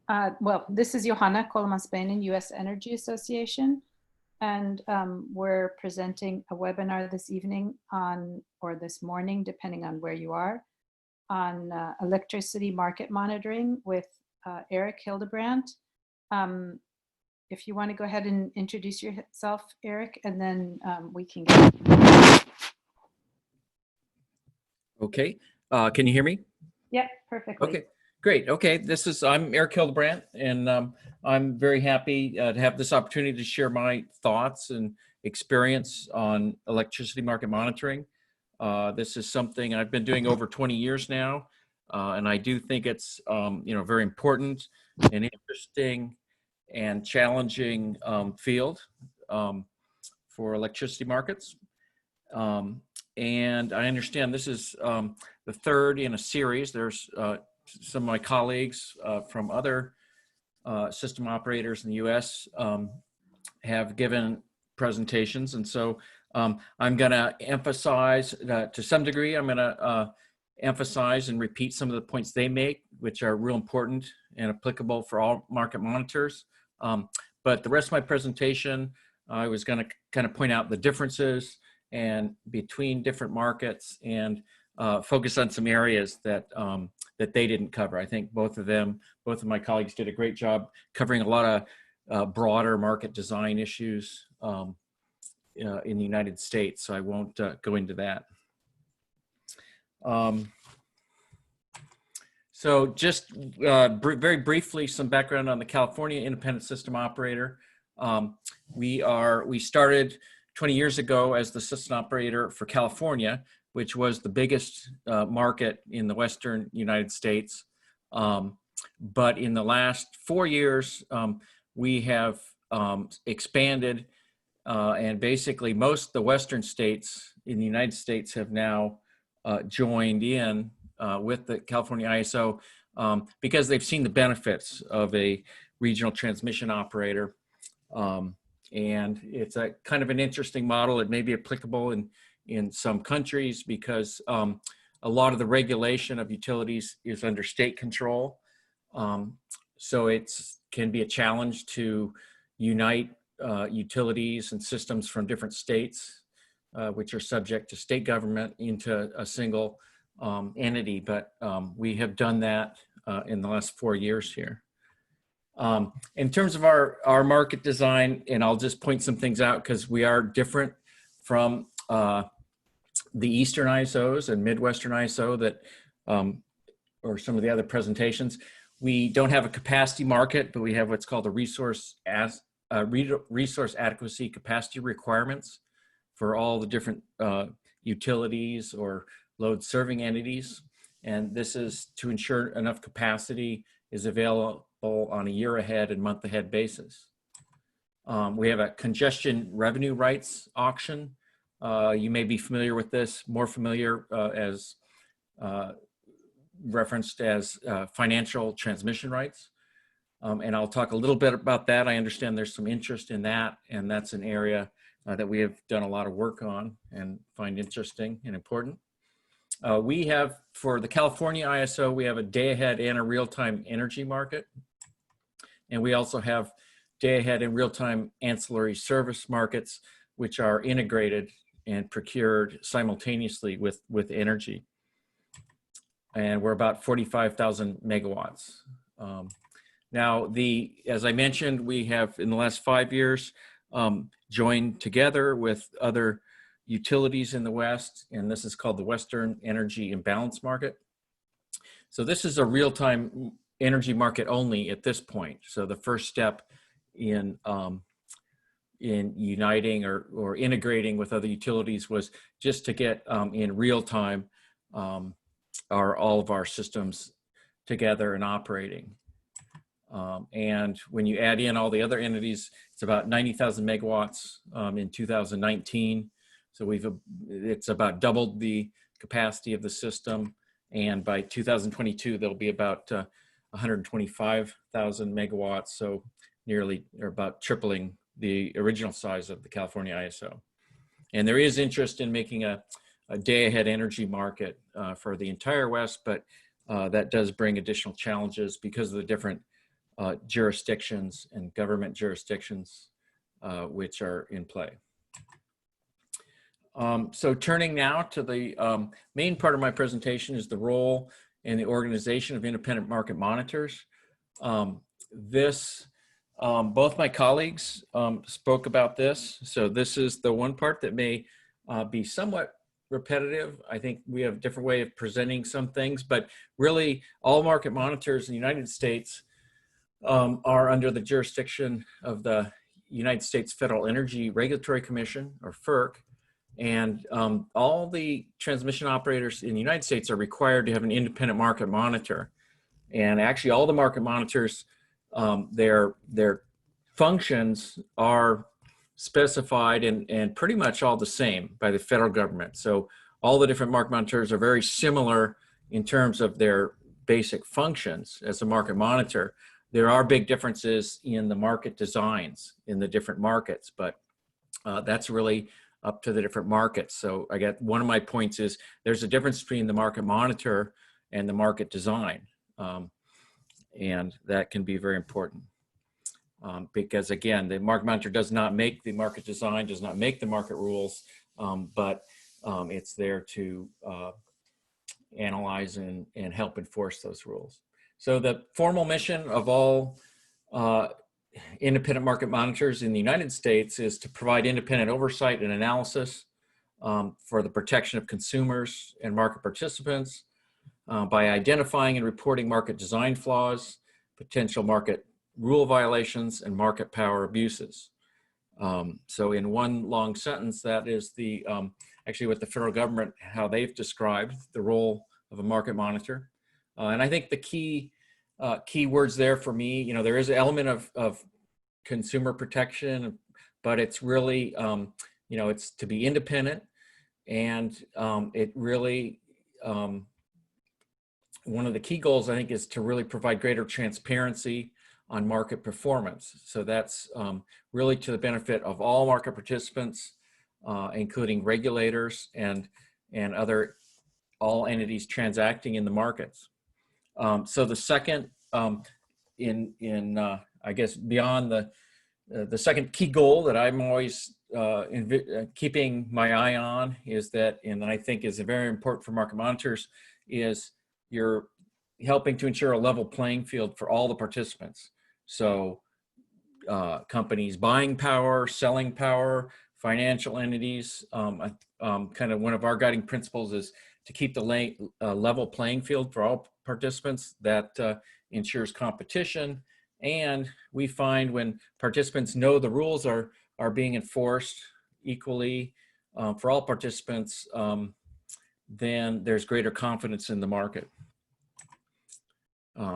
Well, this is Johanna Coleman-Spain, U.S. Energy Association, and we're presenting a webinar this evening on, or this morning, depending on where you are, on electricity market monitoring with Eric Hildebrandt. If you want to go ahead and introduce yourself, Eric, and then we can get. Okay, can you hear me? Yep, perfectly. Okay, great. Okay, I'm Eric Hildebrandt, and I'm very happy to have this opportunity to share my thoughts and experience on electricity market monitoring. This is something I've been doing over 20 years now, and I do think it's very important and interesting and challenging field for electricity markets. And I understand this is the third in a series. There's some of my colleagues from other system operators in the US have given presentations. And so I'm going to emphasize to some degree, I'm going to emphasize and repeat some of the points they make, which are real important and applicable for all market monitors. But the rest of my presentation, I was going to kind of point out the differences and between different markets and focus on some areas that that they didn't cover. I think both of my colleagues did a great job covering a lot of broader market design issues in the United States, so I won't go into that. So just very briefly, some background on the California Independent System Operator. We started 20 years ago as the system operator for California, which was the biggest market in the Western United States. But in the last 4 years, we have expanded and basically most of the Western states in the United States have now joined in with the California ISO because they've seen the benefits of a regional transmission operator. And it's a kind of an interesting model. It may be applicable in some countries because a lot of the regulation of utilities is under state control. So it can be a challenge to unite utilities and systems from different states, which are subject to state government, into a single entity. But we have done that in the last 4 years here. In terms of our market design, and I'll just point some things out because we are different from the Eastern ISOs and Midwestern ISO that, or some of the other presentations. We don't have a capacity market, but we have what's called a resource adequacy capacity requirements for all the different utilities or load serving entities. And this is to ensure enough capacity is available on a year ahead and month ahead basis. We have a congestion revenue rights auction. You may be familiar with this, more familiar as referenced as financial transmission rights. And I'll talk a little bit about that. I understand there's some interest in that, and that's an area that we have done a lot of work on and find interesting and important. We have, for the California ISO, we have a day-ahead and a real-time energy market. And we also have day-ahead and real-time ancillary service markets, which are integrated and procured simultaneously with energy. And we're about 45,000 megawatts. Now, as I mentioned, we have, in the last 5 years, joined together with other utilities in the West, and this is called the Western Energy Imbalance Market. So this is a real-time energy market only at this point. So the first step in uniting or integrating with other utilities was just to get in real time all of our systems together and operating. And when you add in all the other entities, it's about 90,000 megawatts in 2019. So it's about doubled the capacity of the system. And by 2022, there'll be about 125,000 megawatts. So nearly, or about tripling the original size of the California ISO. And there is interest in making a day-ahead energy market for the entire West, but that does bring additional challenges because of the different jurisdictions and government jurisdictions which are in play. So turning now to the main part of my presentation is the role and the organization of independent market monitors. Both my colleagues spoke about this. So this is the one part that may be somewhat repetitive. I think we have a different way of presenting some things, but really all market monitors in the United States are under the jurisdiction of the United States Federal Energy Regulatory Commission, or FERC. And all the transmission operators in the United States are required to have an independent market monitor. And actually all the market monitors, their functions are specified and pretty much all the same by the federal government. So all the different market monitors are very similar in terms of their basic functions as a market monitor. There are big differences in the market designs in the different markets, but that's really up to the different markets. So I get one of my points is there's a difference between the market monitor and the market design. And that can be very important. Because again, the market monitor does not make the market design, does not make the market rules, but it's there to analyze and help enforce those rules. So the formal mission of all independent market monitors in the United States is to provide independent oversight and analysis for the protection of consumers and market participants by identifying and reporting market design flaws, potential market rule violations, and market power abuses. So in one long sentence, that is the actually what the federal government, how they've described the role of a market monitor. And I think the key words there for me, you know, there is an element of consumer protection, but it's really, you know, it's to be independent, and it really, one of the key goals, I think, is to really provide greater transparency on market performance. So that's really to the benefit of all market participants, including regulators and other all entities transacting in the markets. So the second, I guess beyond the second key goal that I'm always keeping my eye on is that, and I think is very important for market monitors, is you're helping to ensure a level playing field for all the participants. So companies buying power, selling power, financial entities, kind of one of our guiding principles is to keep the level playing field for all participants. That ensures competition. And we find when participants know the rules are being enforced equally for all participants, then there's greater confidence in the market.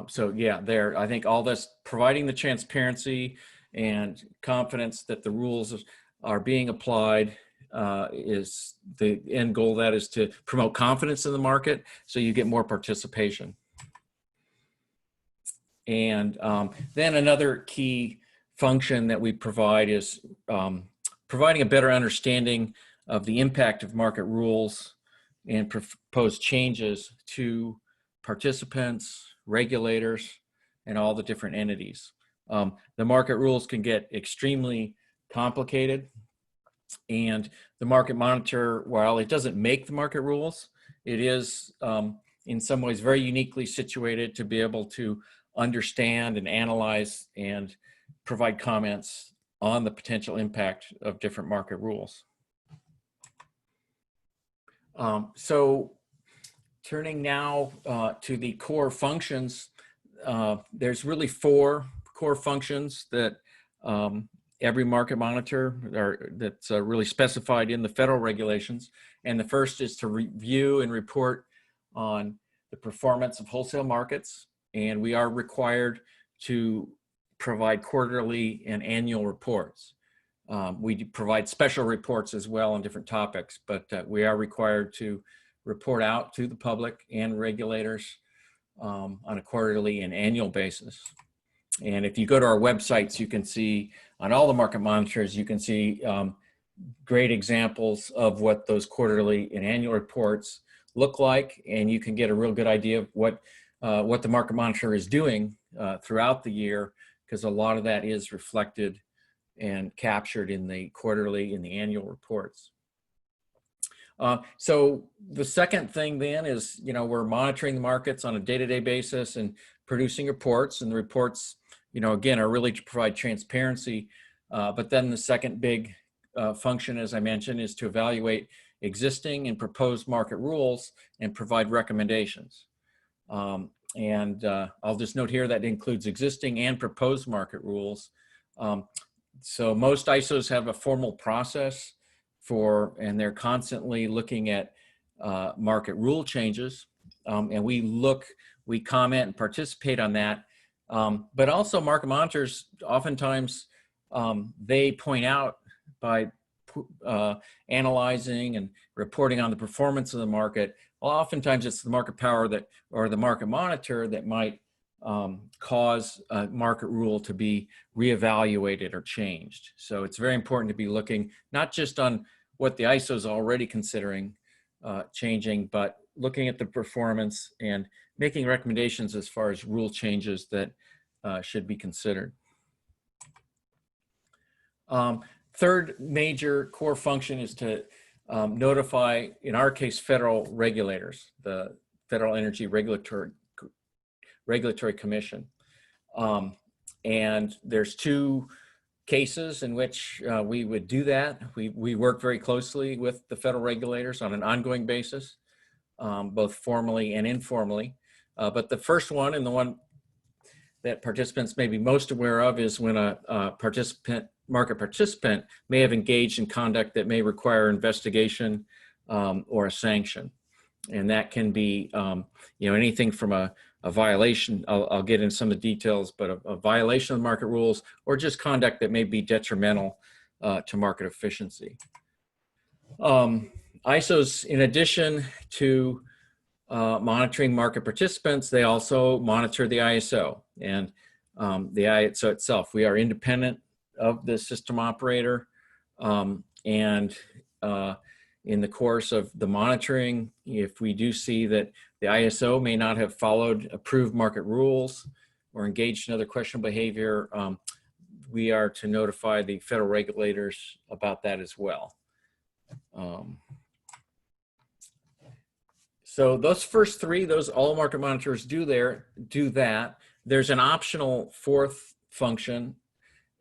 So yeah, I think all this, providing the transparency and confidence that the rules are being applied, is the end goal. That is to promote confidence in the market so you get more participation. And then another key function that we provide is providing a better understanding of the impact of market rules and proposed changes to participants, regulators, and all the different entities. The market rules can get extremely complicated, and the market monitor, while it doesn't make the market rules, it is in some ways very uniquely situated to be able to understand and analyze and provide comments on the potential impact of different market rules. So turning now to the core functions, there's really 4 core functions that every market monitor that's really specified in the federal regulations. And the first is to review and report on the performance of wholesale markets. And we are required to provide quarterly and annual reports. We provide special reports as well on different topics, but we are required to report out to the public and regulators on a quarterly and annual basis. And if you go to our websites, you can see on all the market monitors, you can see great examples of what those quarterly and annual reports look like, and you can get a real good idea of what what the market monitor is doing throughout the year, because a lot of that is reflected and captured in the quarterly and the annual reports. So the second thing then is, we're monitoring the markets on a day-to-day basis and producing reports, and the reports, again, are really to provide transparency. But then the second big function, as I mentioned, is to evaluate existing and proposed market rules and provide recommendations. I'll just note here that includes existing and proposed market rules. So most ISOs have a formal process and they're constantly looking at market rule changes. And we comment and participate on that. But also market monitors, oftentimes they point out by analyzing and reporting on the performance of the market. Well, oftentimes it's the market power or the market monitor that might cause a market rule to be reevaluated or changed. So it's very important to be looking not just on what the ISO is already considering changing, but looking at the performance and making recommendations as far as rule changes that should be considered. Third major core function is to notify, in our case, federal regulators, the Federal Energy Regulatory Commission. And there's two cases in which we would do that. We work very closely with the federal regulators on an ongoing basis, both formally and informally. But the first one, and the one that participants may be most aware of, is when a market participant may have engaged in conduct that may require investigation or a sanction. And that can be anything from a violation, I'll get into some of the details, but a violation of market rules, or just conduct that may be detrimental to market efficiency. ISOs, in addition to monitoring market participants, they also monitor the ISO and the ISO itself. We are independent of the system operator, and in the course of the monitoring, if we do see that the ISO may not have followed approved market rules or engaged in other questionable behavior, we are to notify the federal regulators about that as well. So those first three, all market monitors do that. There's an optional fourth function,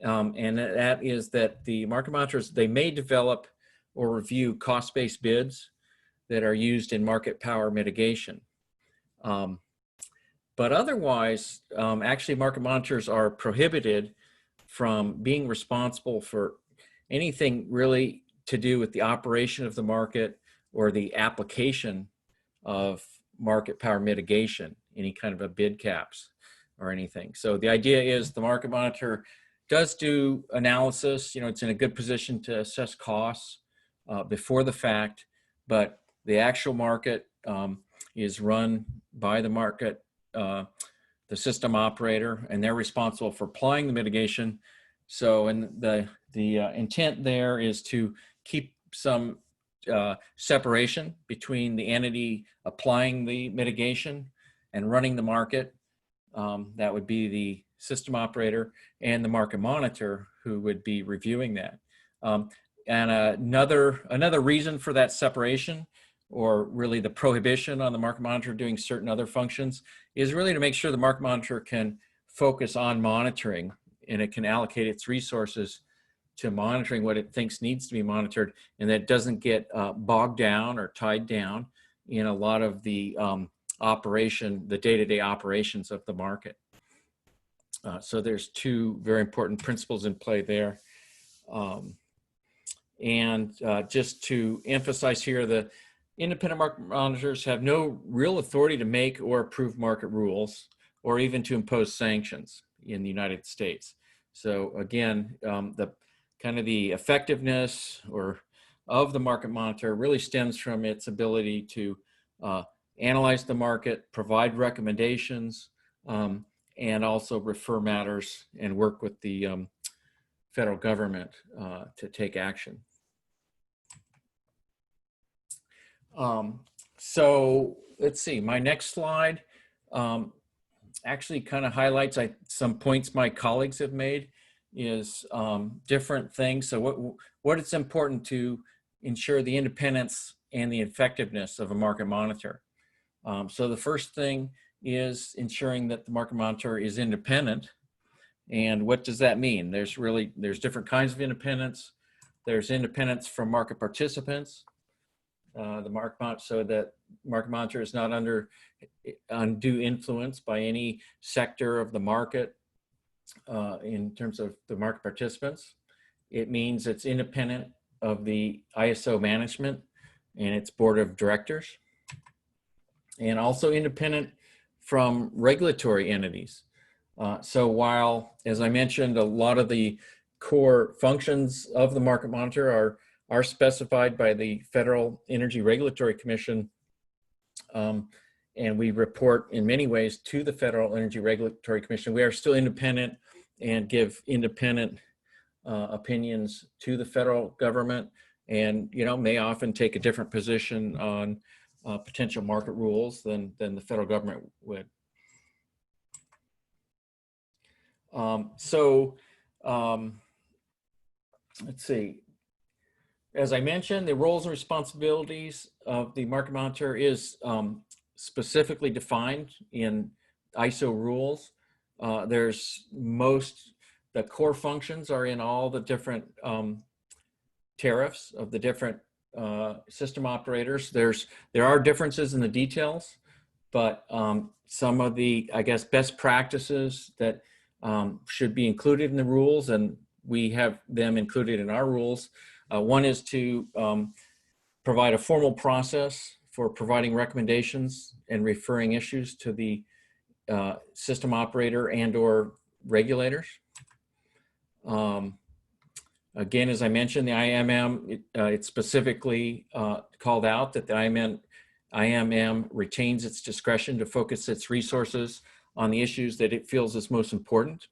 and that is that the market monitors, they may develop or review cost-based bids that are used in market power mitigation. But otherwise, actually market monitors are prohibited from being responsible for anything really to do with the operation of the market or the application of market power mitigation, any kind of a bid caps or anything. So the idea is the market monitor does do analysis. It's in a good position to assess costs before the fact, but the actual market is run by the market, the system operator, and they're responsible for applying the mitigation. So, and the intent there is to keep some separation between the entity applying the mitigation and running the market. That would be the system operator, and the market monitor, who would be reviewing that. And another reason for that separation, or really the prohibition on the market monitor doing certain other functions, is really to make sure the market monitor can focus on monitoring, and it can allocate its resources to monitoring what it thinks needs to be monitored, and that doesn't get bogged down or tied down in a lot of the the day-to-day operations of the market. So there's two very important principles in play there. Just to emphasize here, the independent market monitors have no real authority to make or approve market rules, or even to impose sanctions in the United States. So again, the effectiveness of the market monitor really stems from its ability to analyze the market, provide recommendations, and also refer matters and work with the federal government to take action. So let's see, my next slide actually kind of highlights some points my colleagues have made, is different things. So what it's important to ensure the independence and the effectiveness of a market monitor. So the first thing is ensuring that the market monitor is independent. And what does that mean? There's different kinds of independence. There's independence from market participants. So that market monitor is not under undue influence by any sector of the market in terms of the market participants. It means it's independent of the ISO management and its board of directors, and also independent from regulatory entities. So while, as I mentioned, a lot of the core functions of the market monitor are specified by the Federal Energy Regulatory Commission, and we report in many ways to the Federal Energy Regulatory Commission, we are still independent and give independent opinions to the federal government, and may often take a different position on potential market rules than the federal government would. Let's see. As I mentioned, the roles and responsibilities of the market monitor is specifically defined in ISO rules. The core functions are in all the different tariffs of the different system operators. There are differences in the details, but some of the, I guess, best practices that should be included in the rules, and we have them included in our rules. One is to provide a formal process for providing recommendations and referring issues to the system operator and/or regulators. Again, as I mentioned, the IMM, it's specifically called out that the IMM retains its discretion to focus its resources on the issues that it feels is most important.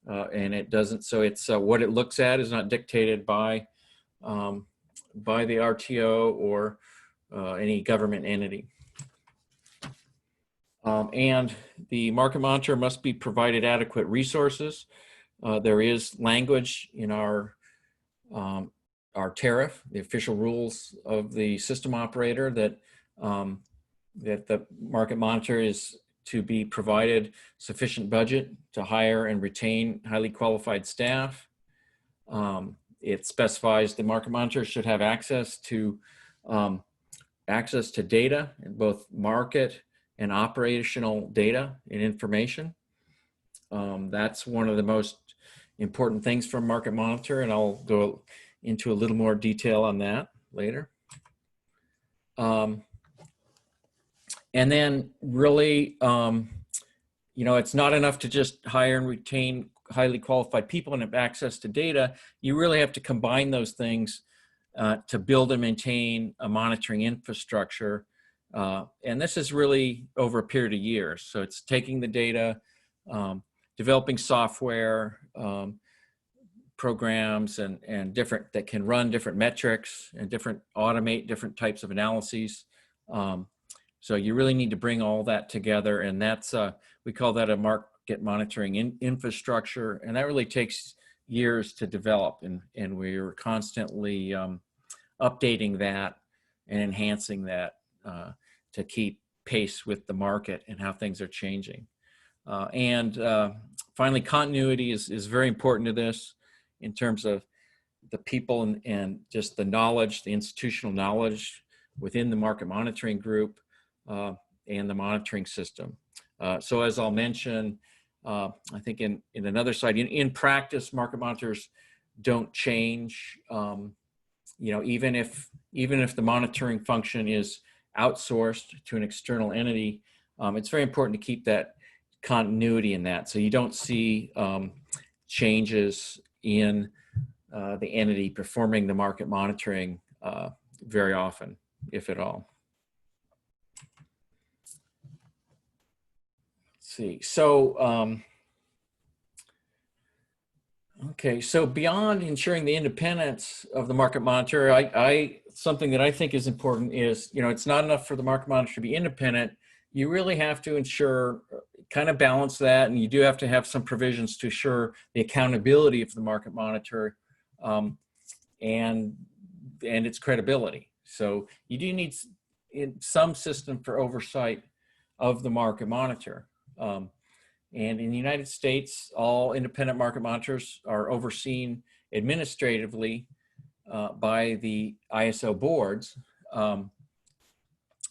And it doesn't, so it's what it looks at is not dictated by the RTO or any government entity. And the market monitor must be provided adequate resources. There is language in our tariff, the official rules of the system operator, that the market monitor is to be provided sufficient budget to hire and retain highly qualified staff. It specifies the market monitor should have access to data, in both market and operational data and information. That's one of the most important things from market monitor, and I'll go into a little more detail on that later. And then really, it's not enough to just hire and retain highly qualified people and have access to data. You really have to combine those things to build and maintain a monitoring infrastructure. And this is really over a period of years. So it's taking the data, developing software, programs and different that can run different metrics and automate different types of analyses. So you really need to bring all that together, and that's we call that a market monitoring infrastructure, and that really takes years to develop, and we're constantly updating that and enhancing that to keep pace with the market and how things are changing. And finally, continuity is very important to this in terms of the people and just the knowledge, the institutional knowledge within the market monitoring group and the monitoring system. So as I'll mention, I think in another slide, in practice, market monitors don't change. Even if the monitoring function is outsourced to an external entity, it's very important to keep that continuity in that. So you don't see changes in the entity performing the market monitoring very often, if at all. Let's see. So, okay. So beyond ensuring the independence of the market monitor, something that I think is important is, it's not enough for the market monitor to be independent. you really have to ensure, kind of balance that, and you do have to have some provisions to assure the accountability of the market monitor and its credibility. So you do need some system for oversight of the market monitor. And in the United States, all independent market monitors are overseen administratively by the ISO boards,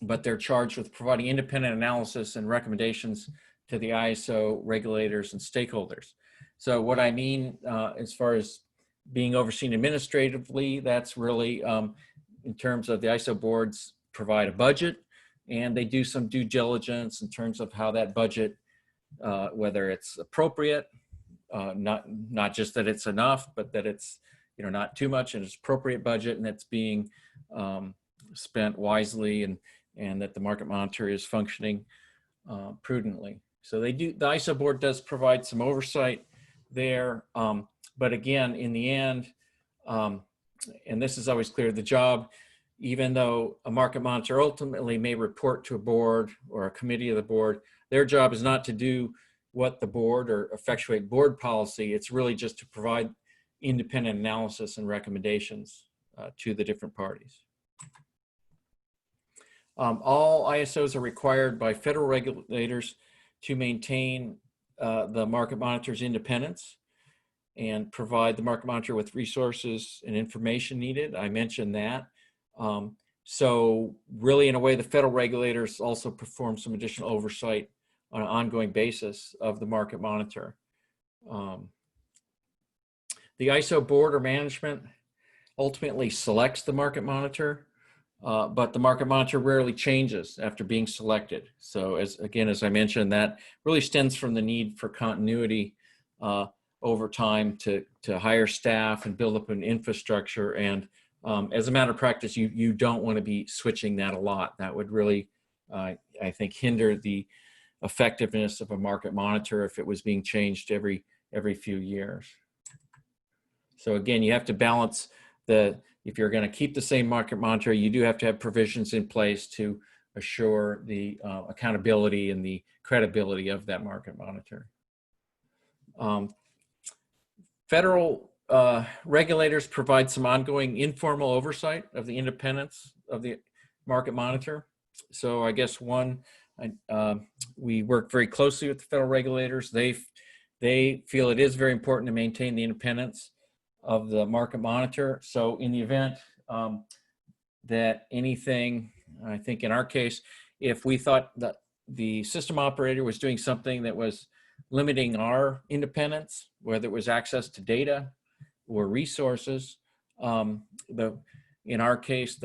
but they're charged with providing independent analysis and recommendations to the ISO regulators and stakeholders. So what I mean as far as being overseen administratively, that's really in terms of the ISO boards provide a budget, and they do some due diligence in terms of how that budget, whether it's appropriate, not just that it's enough, but that it's not too much and it's appropriate budget, and it's being spent wisely, and that the market monitor is functioning prudently. So the ISO board does provide some oversight there, but again, in the end, and this is always clear, the job, even though a market monitor ultimately may report to a board or a committee of the board, their job is not to do what the board or effectuate board policy. It's really just to provide independent analysis and recommendations to the different parties. All ISOs are required by federal regulators to maintain the market monitor's independence and provide the market monitor with resources and information needed. I mentioned that. So really, in a way, the federal regulators also perform some additional oversight on an ongoing basis of the market monitor. The ISO board or management ultimately selects the market monitor, but the market monitor rarely changes after being selected. So as I mentioned, that really stems from the need for continuity over time to hire staff and build up an infrastructure. And as a matter of practice, you don't want to be switching that a lot. That would really, I think, hinder the effectiveness of a market monitor if it was being changed every few years. So again, you have to balance if you're going to keep the same market monitor, you do have to have provisions in place to assure the accountability and the credibility of that market monitor. Federal regulators provide some ongoing informal oversight of the independence of the market monitor. So I guess we work very closely with the federal regulators. They feel it is very important to maintain the independence of the market monitor. So in the event that anything, I think in our case, if we thought that the system operator was doing something that was limiting our independence, whether it was access to data or resources, in our case,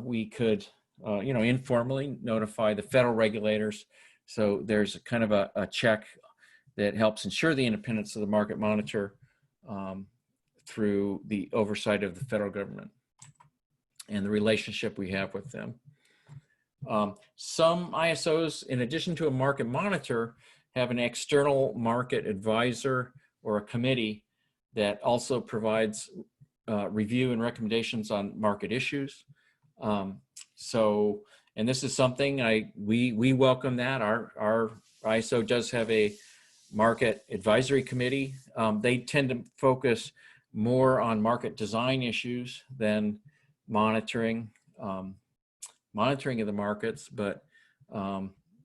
we could informally notify the federal regulators. So there's a kind of a check that helps ensure the independence of the market monitor through the oversight of the federal government and the relationship we have with them. Some ISOs, in addition to a market monitor, have an external market advisor or a committee that also provides review and recommendations on market issues. And this is something we welcome that. Our ISO does have a market advisory committee. They tend to focus more on market design issues than monitoring of the markets, but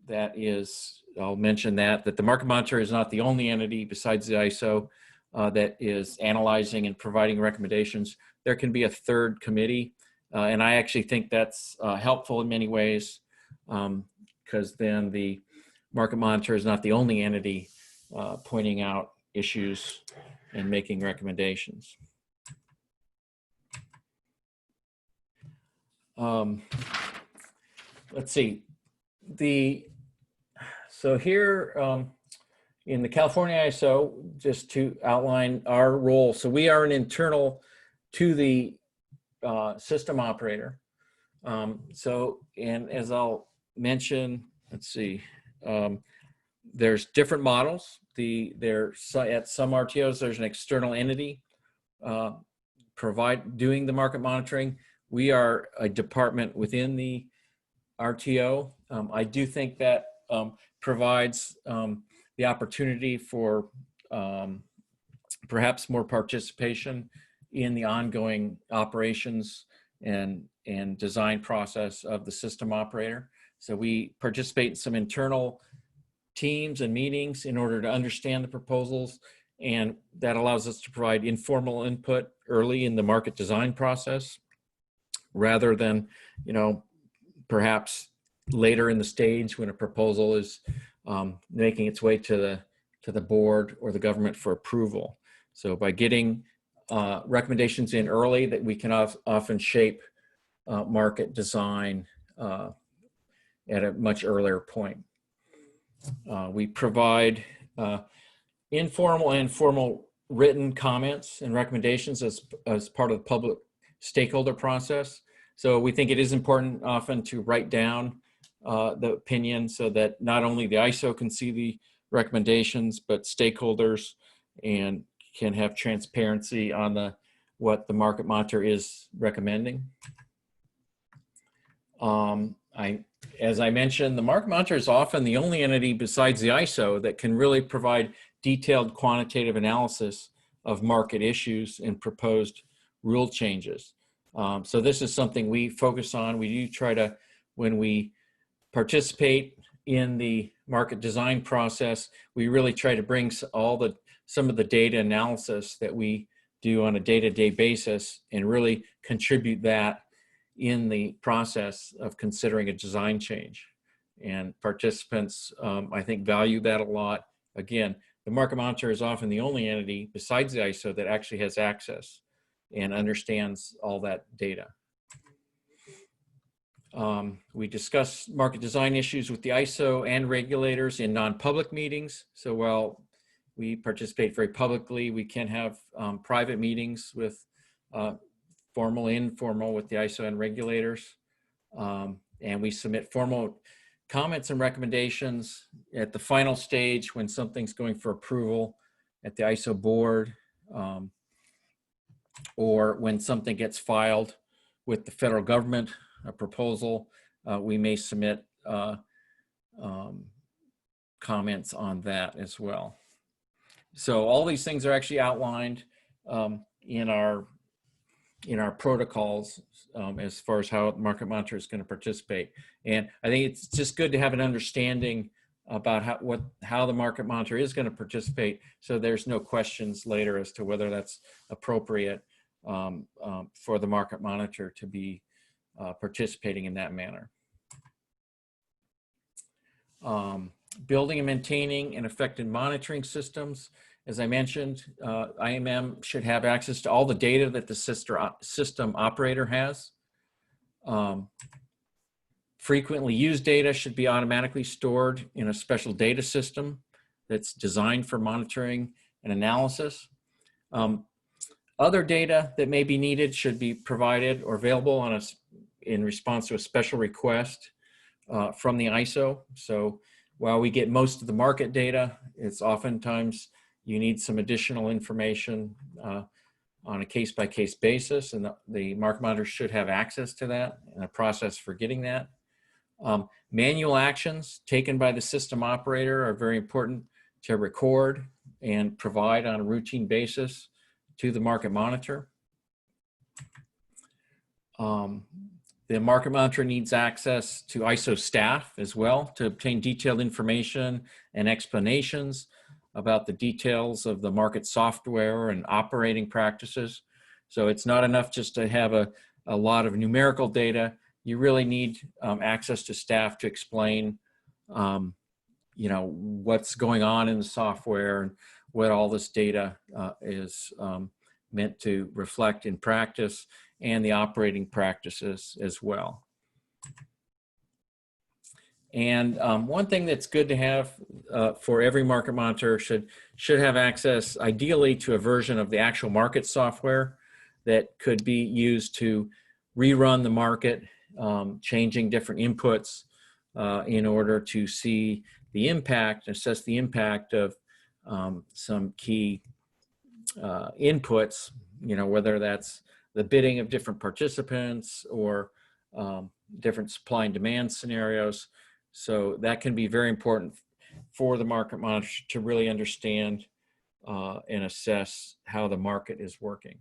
that is, I'll mention that the market monitor is not the only entity besides the ISO that is analyzing and providing recommendations. There can be a third committee, and I actually think that's helpful in many ways, because then the market monitor is not the only entity pointing out issues and making recommendations. Let's see. So here in the California ISO, just to outline our role. So we are an internal to the system operator. And as I'll mention, let's see, there's different models. At some RTOs, there's an external entity doing the market monitoring. We are a department within the RTO. I do think that provides the opportunity for perhaps more participation in the ongoing operations and design process of the system operator. So we participate in some internal teams and meetings in order to understand the proposals, and that allows us to provide informal input early in the market design process, rather than, you know, perhaps later in the stage when a proposal is making its way to the board or the government for approval. So by getting recommendations in early, that we can often shape market design at a much earlier point. We provide informal and formal written comments and recommendations as part of the public stakeholder process. So we think it is important often to write down the opinion so that not only the ISO can see the recommendations, but stakeholders and can have transparency on what the market monitor is recommending. As I mentioned, the market monitor is often the only entity besides the ISO that can really provide detailed quantitative analysis of market issues and proposed rule changes. So this is something we focus on. We do try to, when we participate in the market design process, we really try to bring some of the data analysis that we do on a day-to-day basis and really contribute that in the process of considering a design change. And participants, I think, value that a lot. Again, the market monitor is often the only entity besides the ISO that actually has access and understands all that data. We discuss market design issues with the ISO and regulators in non-public meetings. So while we participate very publicly, we can have private meetings with formal, informal with the ISO and regulators. And we submit formal comments and recommendations at the final stage when something's going for approval at the ISO board, or when something gets filed with the federal government, a proposal, we may submit comments on that as well. So all these things are actually outlined in our protocols as far as how the market monitor is going to participate. And I think it's just good to have an understanding about how the market monitor is going to participate, so there's no questions later as to whether that's appropriate for the market monitor to be participating in that manner. Building and maintaining an effective monitoring systems. As I mentioned, IMM should have access to all the data that the system operator has. Frequently used data should be automatically stored in a special data system that's designed for monitoring and analysis. Other data that may be needed should be provided or available in response to a special request from the ISO. So while we get most of the market data, it's oftentimes you need some additional information on a case-by-case basis, and the market monitor should have access to that and a process for getting that. Manual actions taken by the system operator are very important to record and provide on a routine basis to the market monitor. The market monitor needs access to ISO staff as well to obtain detailed information and explanations about the details of the market software and operating practices. So it's not enough just to have a lot of numerical data. You really need access to staff to explain, you know, what's going on in the software and what all this data is meant to reflect in practice, and the operating practices as well. And one thing that's good to have for every market monitor should have access ideally to a version of the actual market software that could be used to rerun the market, changing different inputs in order to see the impact, assess the impact of some key inputs, you know, whether that's the bidding of different participants or different supply and demand scenarios. So that can be very important for the market monitor to really understand and assess how the market is working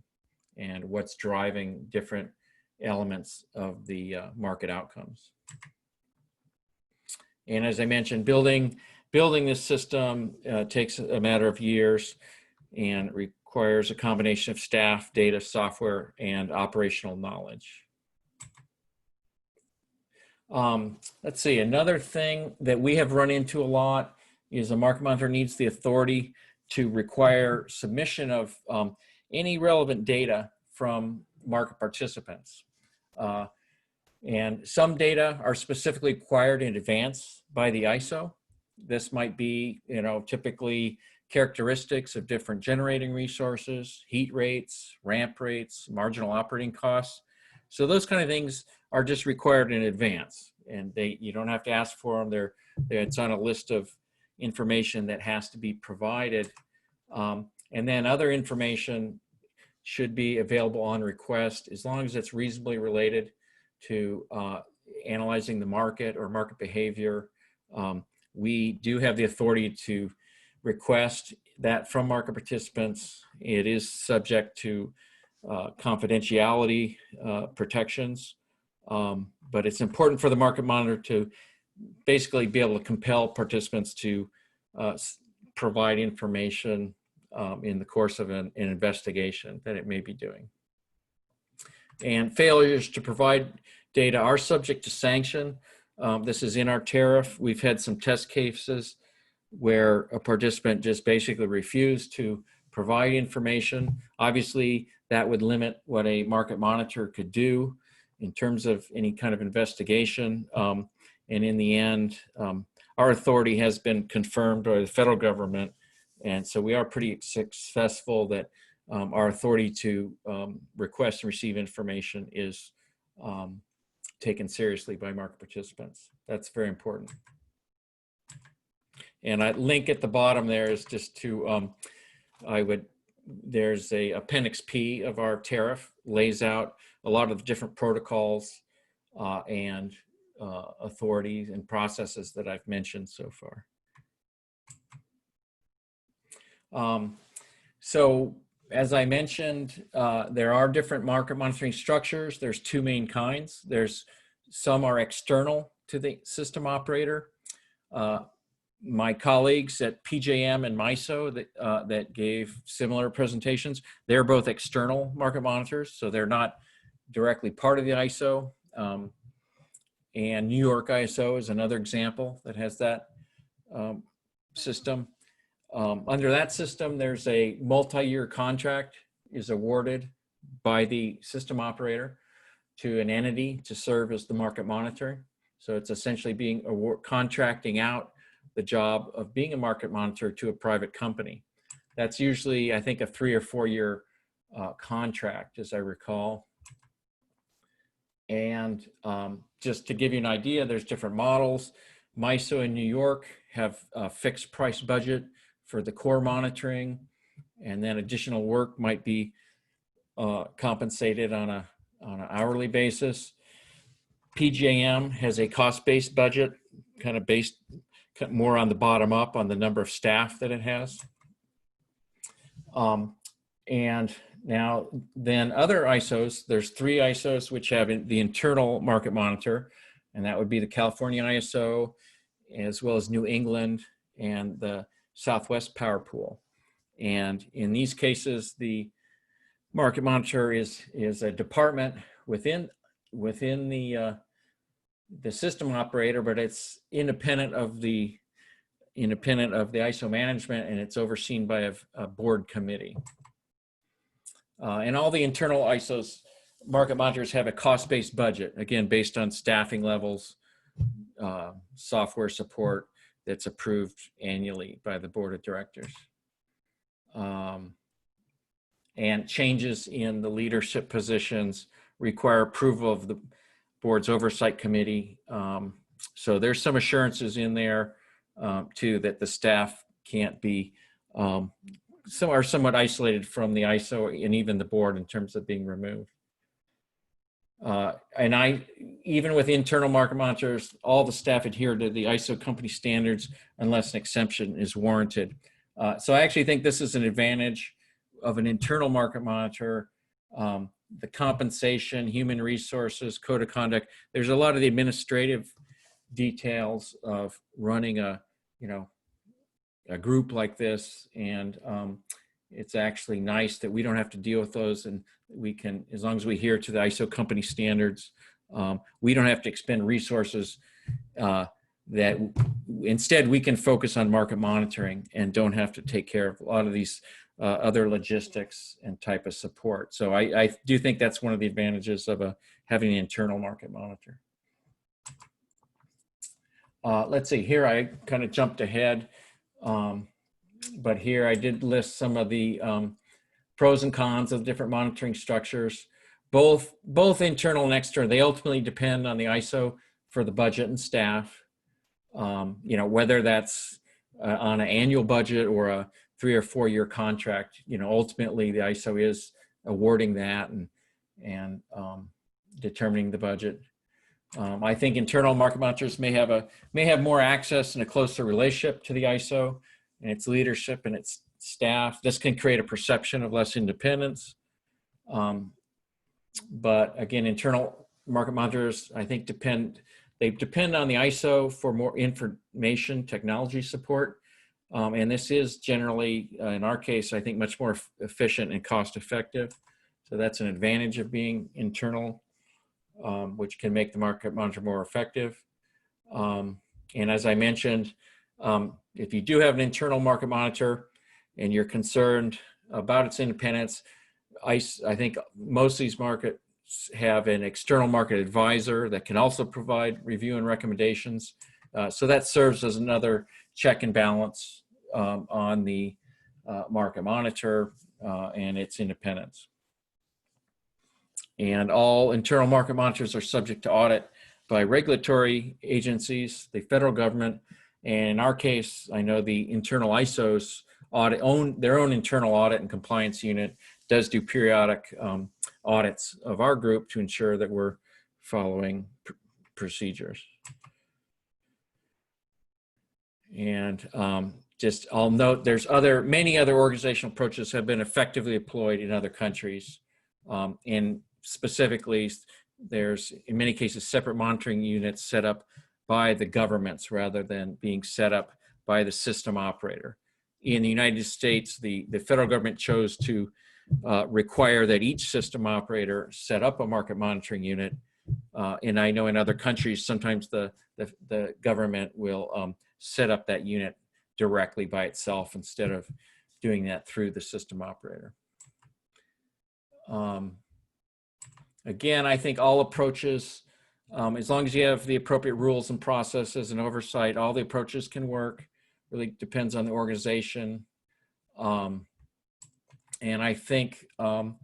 and what's driving different elements of the market outcomes. And as I mentioned, building this system takes a matter of years and requires a combination of staff, data, software, and operational knowledge. Let's see, another thing that we have run into a lot is a market monitor needs the authority to require submission of any relevant data from market participants. And some data are specifically required in advance by the ISO. This might be, typically characteristics of different generating resources, heat rates, ramp rates, marginal operating costs. So those kind of things are just required in advance, and you don't have to ask for them. It's on a list of information that has to be provided. And then other information should be available on request as long as it's reasonably related to analyzing the market or market behavior. We do have the authority to request that from market participants. It is subject to confidentiality protections, but it's important for the market monitor to basically be able to compel participants to provide information in the course of an investigation that it may be doing. And failures to provide data are subject to sanction. This is in our tariff. We've had some test cases where a participant just basically refused to provide information. Obviously, that would limit what a market monitor could do in terms of any kind of investigation. And in the end, our authority has been confirmed by the federal government. And so we are pretty successful that our authority to request and receive information is taken seriously by market participants. That's very important. And I link at the bottom there is just to, there's a Appendix P of our tariff, lays out a lot of the different protocols and authorities and processes that I've mentioned so far. So as I mentioned, there are different market monitoring structures. There's two main kinds. Some are external to the system operator. My colleagues at PJM and MISO that gave similar presentations, they're both external market monitors, so they're not directly part of the ISO. And New York ISO is another example that has that system. Under that system, there's a multi-year contract is awarded by the system operator to an entity to serve as the market monitor. So it's essentially contracting out the job of being a market monitor to a private company. That's usually, I think, a 3 or 4 year contract, as I recall. And just to give you an idea, there's different models. MISO in New York have a fixed price budget for the core monitoring, and then additional work might be compensated on an hourly basis. PJM has a cost-based budget, kind of based more on the bottom up on the number of staff that it has. And now then other ISOs, there's 3 ISOs which have the internal market monitor, and that would be the California ISO, as well as New England and the Southwest Power Pool. And in these cases, the market monitor is a department within the system operator, but it's independent of the ISO management, and it's overseen by a board committee. And all the internal ISOs market monitors have a cost-based budget, again, based on staffing levels, software support that's approved annually by the board of directors. And changes in the leadership positions require approval of the board's oversight committee. So there's some assurances in there too that the staff can't be, are somewhat isolated from the ISO and even the board in terms of being removed. And even with internal market monitors, all the staff adhere to the ISO company standards unless an exception is warranted. So I actually think this is an advantage of an internal market monitor. The compensation, human resources, code of conduct, there's a lot of the administrative details of running a group like this, and it's actually nice that we don't have to deal with those, and we can, as long as we adhere to the ISO company standards, we don't have to expend resources that instead we can focus on market monitoring and don't have to take care of a lot of these other logistics and type of support. So I do think that's one of the advantages of having an internal market monitor. Let's see, here I kind of jumped ahead, but here I did list some of the pros and cons of different monitoring structures, both internal and external. They ultimately depend on the ISO for the budget and staff. Whether that's on an annual budget or a 3 or 4 year contract, ultimately the ISO is awarding that and determining the budget. I think internal market monitors may have more access and a closer relationship to the ISO and its leadership and its staff. This can create a perception of less independence. But again, internal market monitors, I think they depend on the ISO for more information technology support. And this is generally, in our case, I think much more efficient and cost effective. So that's an advantage of being internal, which can make the market monitor more effective. And as I mentioned, if you do have an internal market monitor and you're concerned about its independence, I think most of these markets have an external market advisor that can also provide review and recommendations. So that serves as another check and balance on the market monitor and its independence. And all internal market monitors are subject to audit by regulatory agencies, the federal government, and in our case, I know the internal ISOs their own internal audit and compliance unit does do periodic audits of our group to ensure that we're following procedures. And I'll note there's many other organizational approaches have been effectively employed in other countries. And specifically, there's in many cases separate monitoring units set up by the governments rather than being set up by the system operator. In the United States, the federal government chose to require that each system operator set up a market monitoring unit. And I know in other countries, sometimes the government will set up that unit directly by itself instead of doing that through the system operator. Again, I think all approaches, as long as you have the appropriate rules and processes and oversight, all the approaches can work. Really depends on the organization. And I think to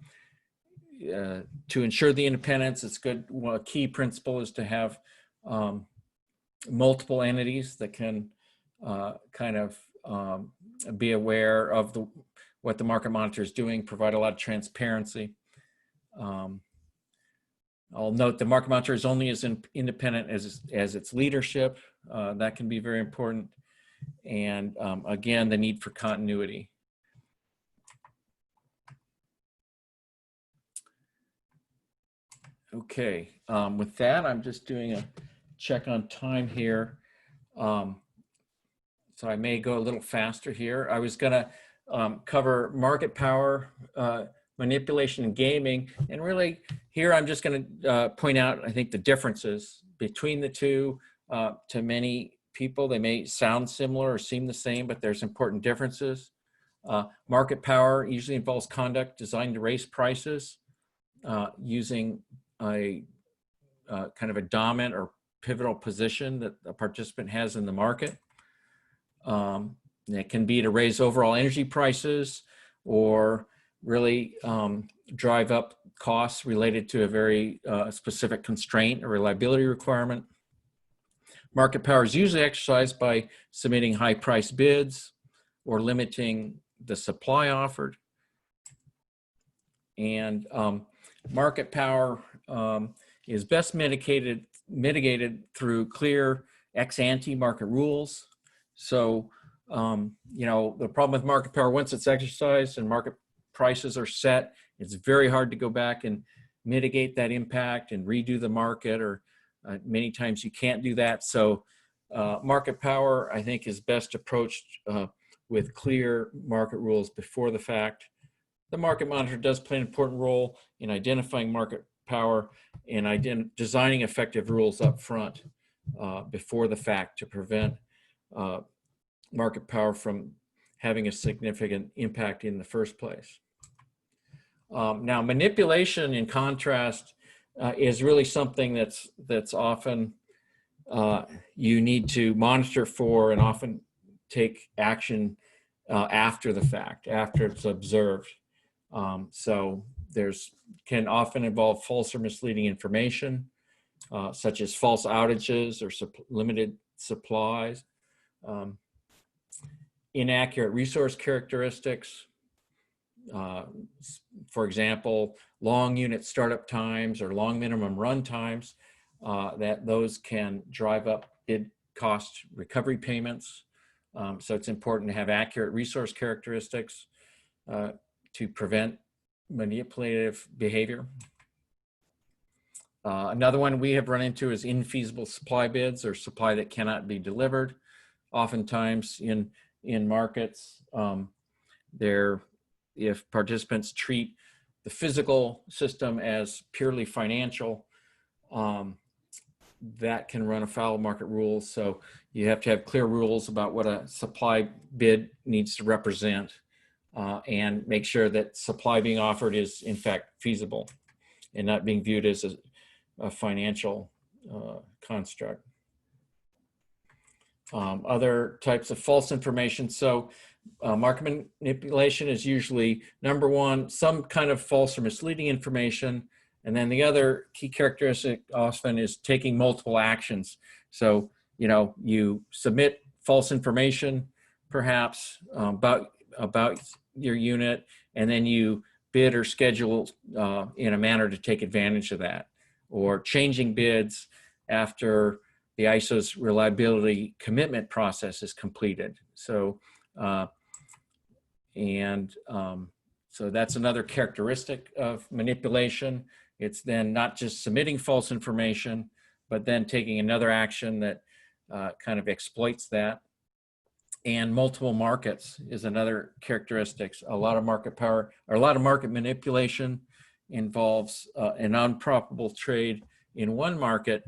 ensure the independence, it's good. Well, a key principle is to have multiple entities that can be aware of what the market monitor is doing, provide a lot of transparency. I'll note the market monitor is only as independent as its leadership. That can be very important. And again, the need for continuity. Okay, with that, I'm just doing a check on time here. So I may go a little faster here. I was gonna cover market power, manipulation and gaming. And really here, I'm just gonna point out, I think, the differences between the two. To many people, they may sound similar or seem the same, but there's important differences. Market power usually involves conduct designed to raise prices using a kind of a dominant or pivotal position that a participant has in the market. It can be to raise overall energy prices or really drive up costs related to a very specific constraint or reliability requirement. Market power is usually exercised by submitting high price bids or limiting the supply offered. And market power is best mitigated through clear ex ante market rules. So, you know, the problem with market power, once it's exercised and market prices are set, it's very hard to go back and mitigate that impact and redo the market, or many times you can't do that. So market power, I think, is best approached with clear market rules before the fact. The market monitor does play an important role in identifying market power and designing effective rules up front before the fact to prevent market power from having a significant impact in the first place. Now, manipulation, in contrast, is really something that's often you need to monitor for and often take action after the fact, after it's observed. So can often involve false or misleading information, such as false outages or limited supplies, inaccurate resource characteristics. For example, long unit startup times or long minimum run times, those can drive up bid cost recovery payments. So it's important to have accurate resource characteristics to prevent manipulative behavior. Another one we have run into is infeasible supply bids, or supply that cannot be delivered. Oftentimes in markets, if participants treat the physical system as purely financial, that can run afoul of market rules. So you have to have clear rules about what a supply bid needs to represent, and make sure that supply being offered is in fact feasible and not being viewed as a financial construct. Other types of false information. So market manipulation is usually, number one, some kind of false or misleading information. And then the other key characteristic often is taking multiple actions. So, you know, you submit false information, perhaps about your unit, and then you bid or schedule in a manner to take advantage of that, or changing bids after the ISO's reliability commitment process is completed. So, so that's another characteristic of manipulation. It's then not just submitting false information, but then taking another action that kind of exploits that. And multiple markets is another characteristic. A lot of market power, or a lot of market manipulation, involves an unprofitable trade in one market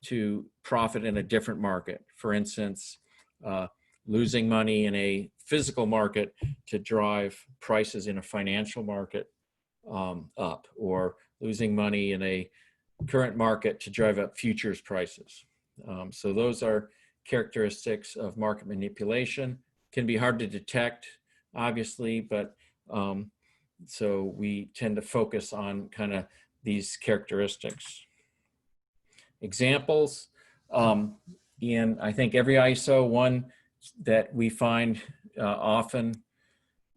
to profit in a different market. For instance, losing money in a physical market to drive prices in a financial market up, or losing money in a current market to drive up futures prices. So those are characteristics of market manipulation. Can be hard to detect, obviously, but so we tend to focus on kind of these characteristics. Examples, in I think every ISO, one that we find often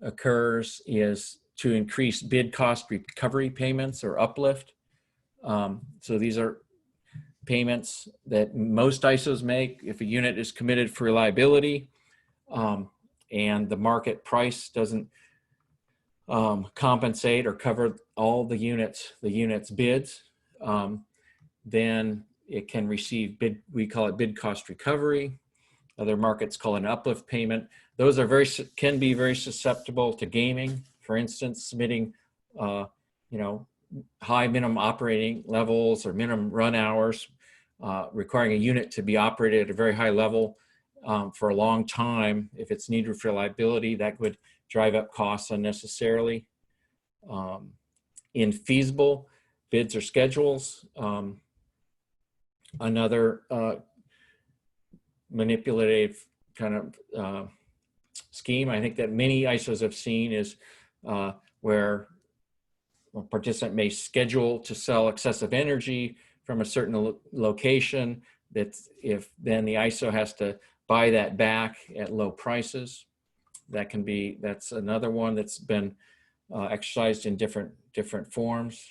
occurs is to increase bid cost recovery payments or uplift. So these are payments that most ISOs make if a unit is committed for reliability and the market price doesn't compensate or cover all the units bids, then it can receive we call it bid cost recovery. Other markets call it an uplift payment. Those are can be very susceptible to gaming. For instance, submitting you know, high minimum operating levels or minimum run hours, requiring a unit to be operated at a very high level for a long time. If it's needed for reliability, that would drive up costs unnecessarily. Infeasible bids or schedules. Another manipulative kind of scheme I think that many ISOs have seen is where a participant may schedule to sell excessive energy from a certain location, that's then the ISO has to buy that back at low prices. That's another one that's been exercised in different forms.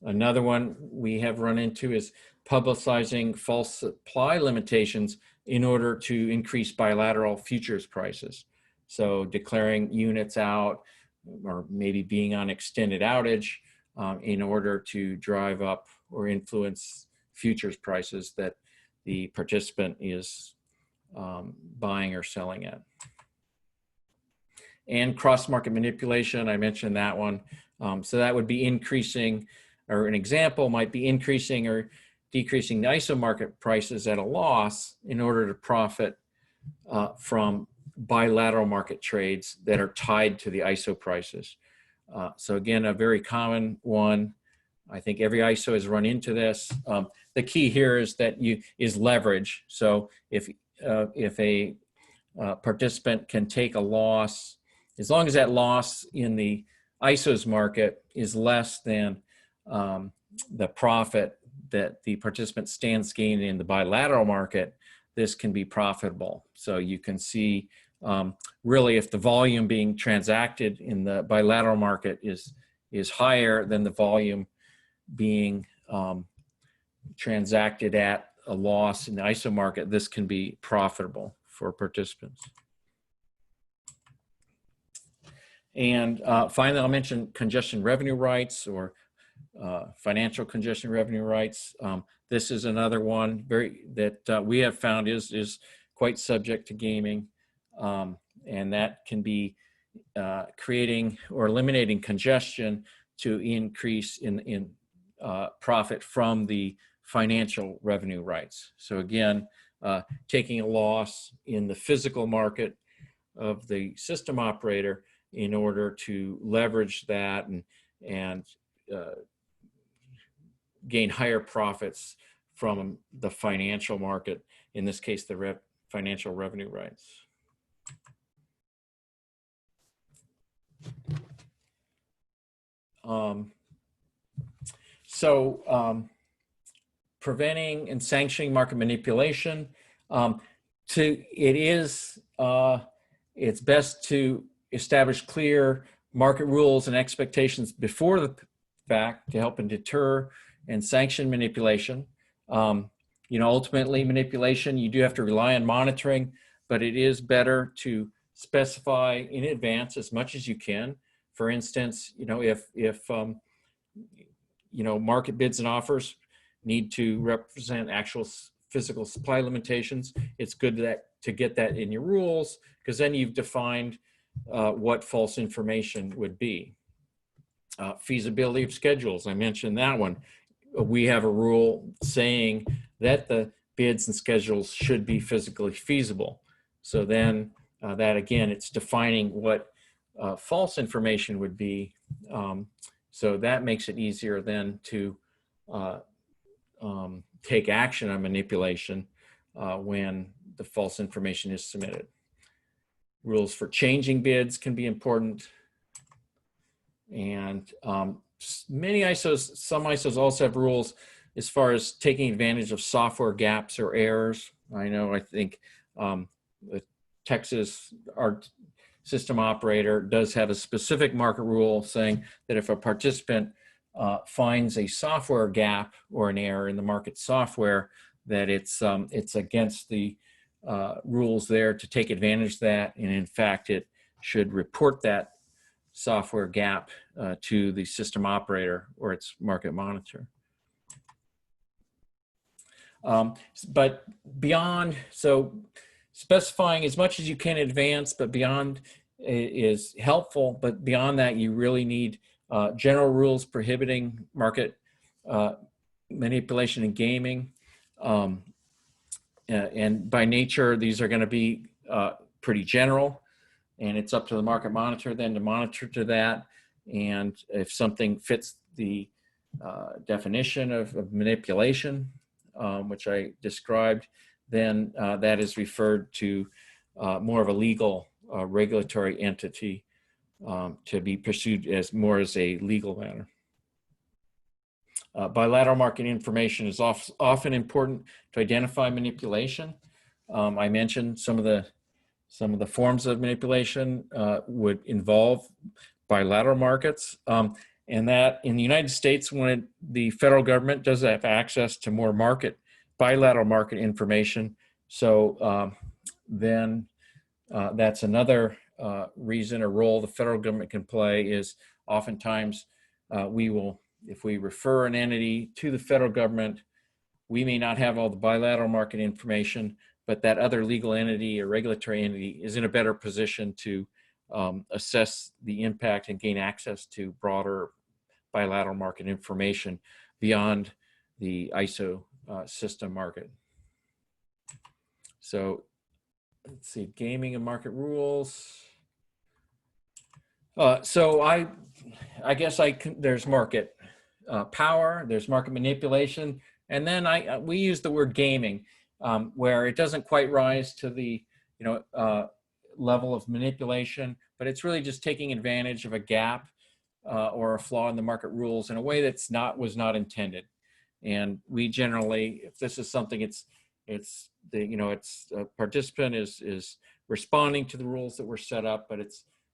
Another one we have run into is publicizing false supply limitations in order to increase bilateral futures prices. So declaring units out or maybe being on extended outage in order to drive up or influence futures prices that the participant is buying or selling at. And cross-market manipulation, I mentioned that one. So that would be increasing, or an example might be increasing or decreasing the ISO market prices at a loss in order to profit from bilateral market trades that are tied to the ISO prices. So again, a very common one. I think every ISO has run into this. The key here is that is leverage. So if a participant can take a loss, as long as that loss in the ISO's market is less than the profit that the participant stands gaining in the bilateral market, this can be profitable. So you can see really if the volume being transacted in the bilateral market is higher than the volume being transacted at a loss in the ISO market, this can be profitable for participants. And finally, I'll mention congestion revenue rights or financial congestion revenue rights. This is another one that we have found is quite subject to gaming, and that can be creating or eliminating congestion to increase in profit from the financial revenue rights. So again, taking a loss in the physical market of the system operator in order to leverage that and gain higher profits from the financial market, in this case, the financial revenue rights. Preventing and sanctioning market manipulation. It's best to establish clear market rules and expectations before the fact to help and deter and sanction manipulation. Ultimately manipulation, you do have to rely on monitoring, but it is better to specify in advance as much as you can. For instance, if market bids and offers need to represent actual physical supply limitations, it's good to get that in your rules, because then you've defined what false information would be. Feasibility of schedules, I mentioned that one. We have a rule saying that the bids and schedules should be physically feasible. So then that again, it's defining what false information would be. So that makes it easier then to take action on manipulation when the false information is submitted. Rules for changing bids can be important. And many ISOs, some ISOs also have rules as far as taking advantage of software gaps or errors. I think the Texas system operator does have a specific market rule saying that if a participant finds a software gap or an error in the market software, that it's against the rules there to take advantage of that, and in fact it should report that software gap to the system operator or its market monitor. But beyond, so specifying as much as you can in advance, but beyond is helpful, but beyond that you really need general rules prohibiting market manipulation and gaming. And by nature, these are going to be pretty general, and it's up to the market monitor then to monitor to that. And if something fits the definition of manipulation, which I described, then that is referred to more of a legal regulatory entity to be pursued as more as a legal matter. Bilateral market information is often important to identify manipulation. I mentioned some of the forms of manipulation would involve bilateral markets. And that in the United States, when the federal government does have access to more bilateral market information, so then that's another reason or role the federal government can play is oftentimes if we refer an entity to the federal government, we may not have all the bilateral market information, but that other legal entity or regulatory entity is in a better position to assess the impact and gain access to broader bilateral market information beyond the ISO system market. So let's see, gaming and market rules. So I guess there's market power, there's market manipulation, and then we use the word gaming, where it doesn't quite rise to the level of manipulation, but it's really just taking advantage of a gap or a flaw in the market rules in a way that's was not intended. And we generally, if this is something, a participant is responding to the rules that were set up, but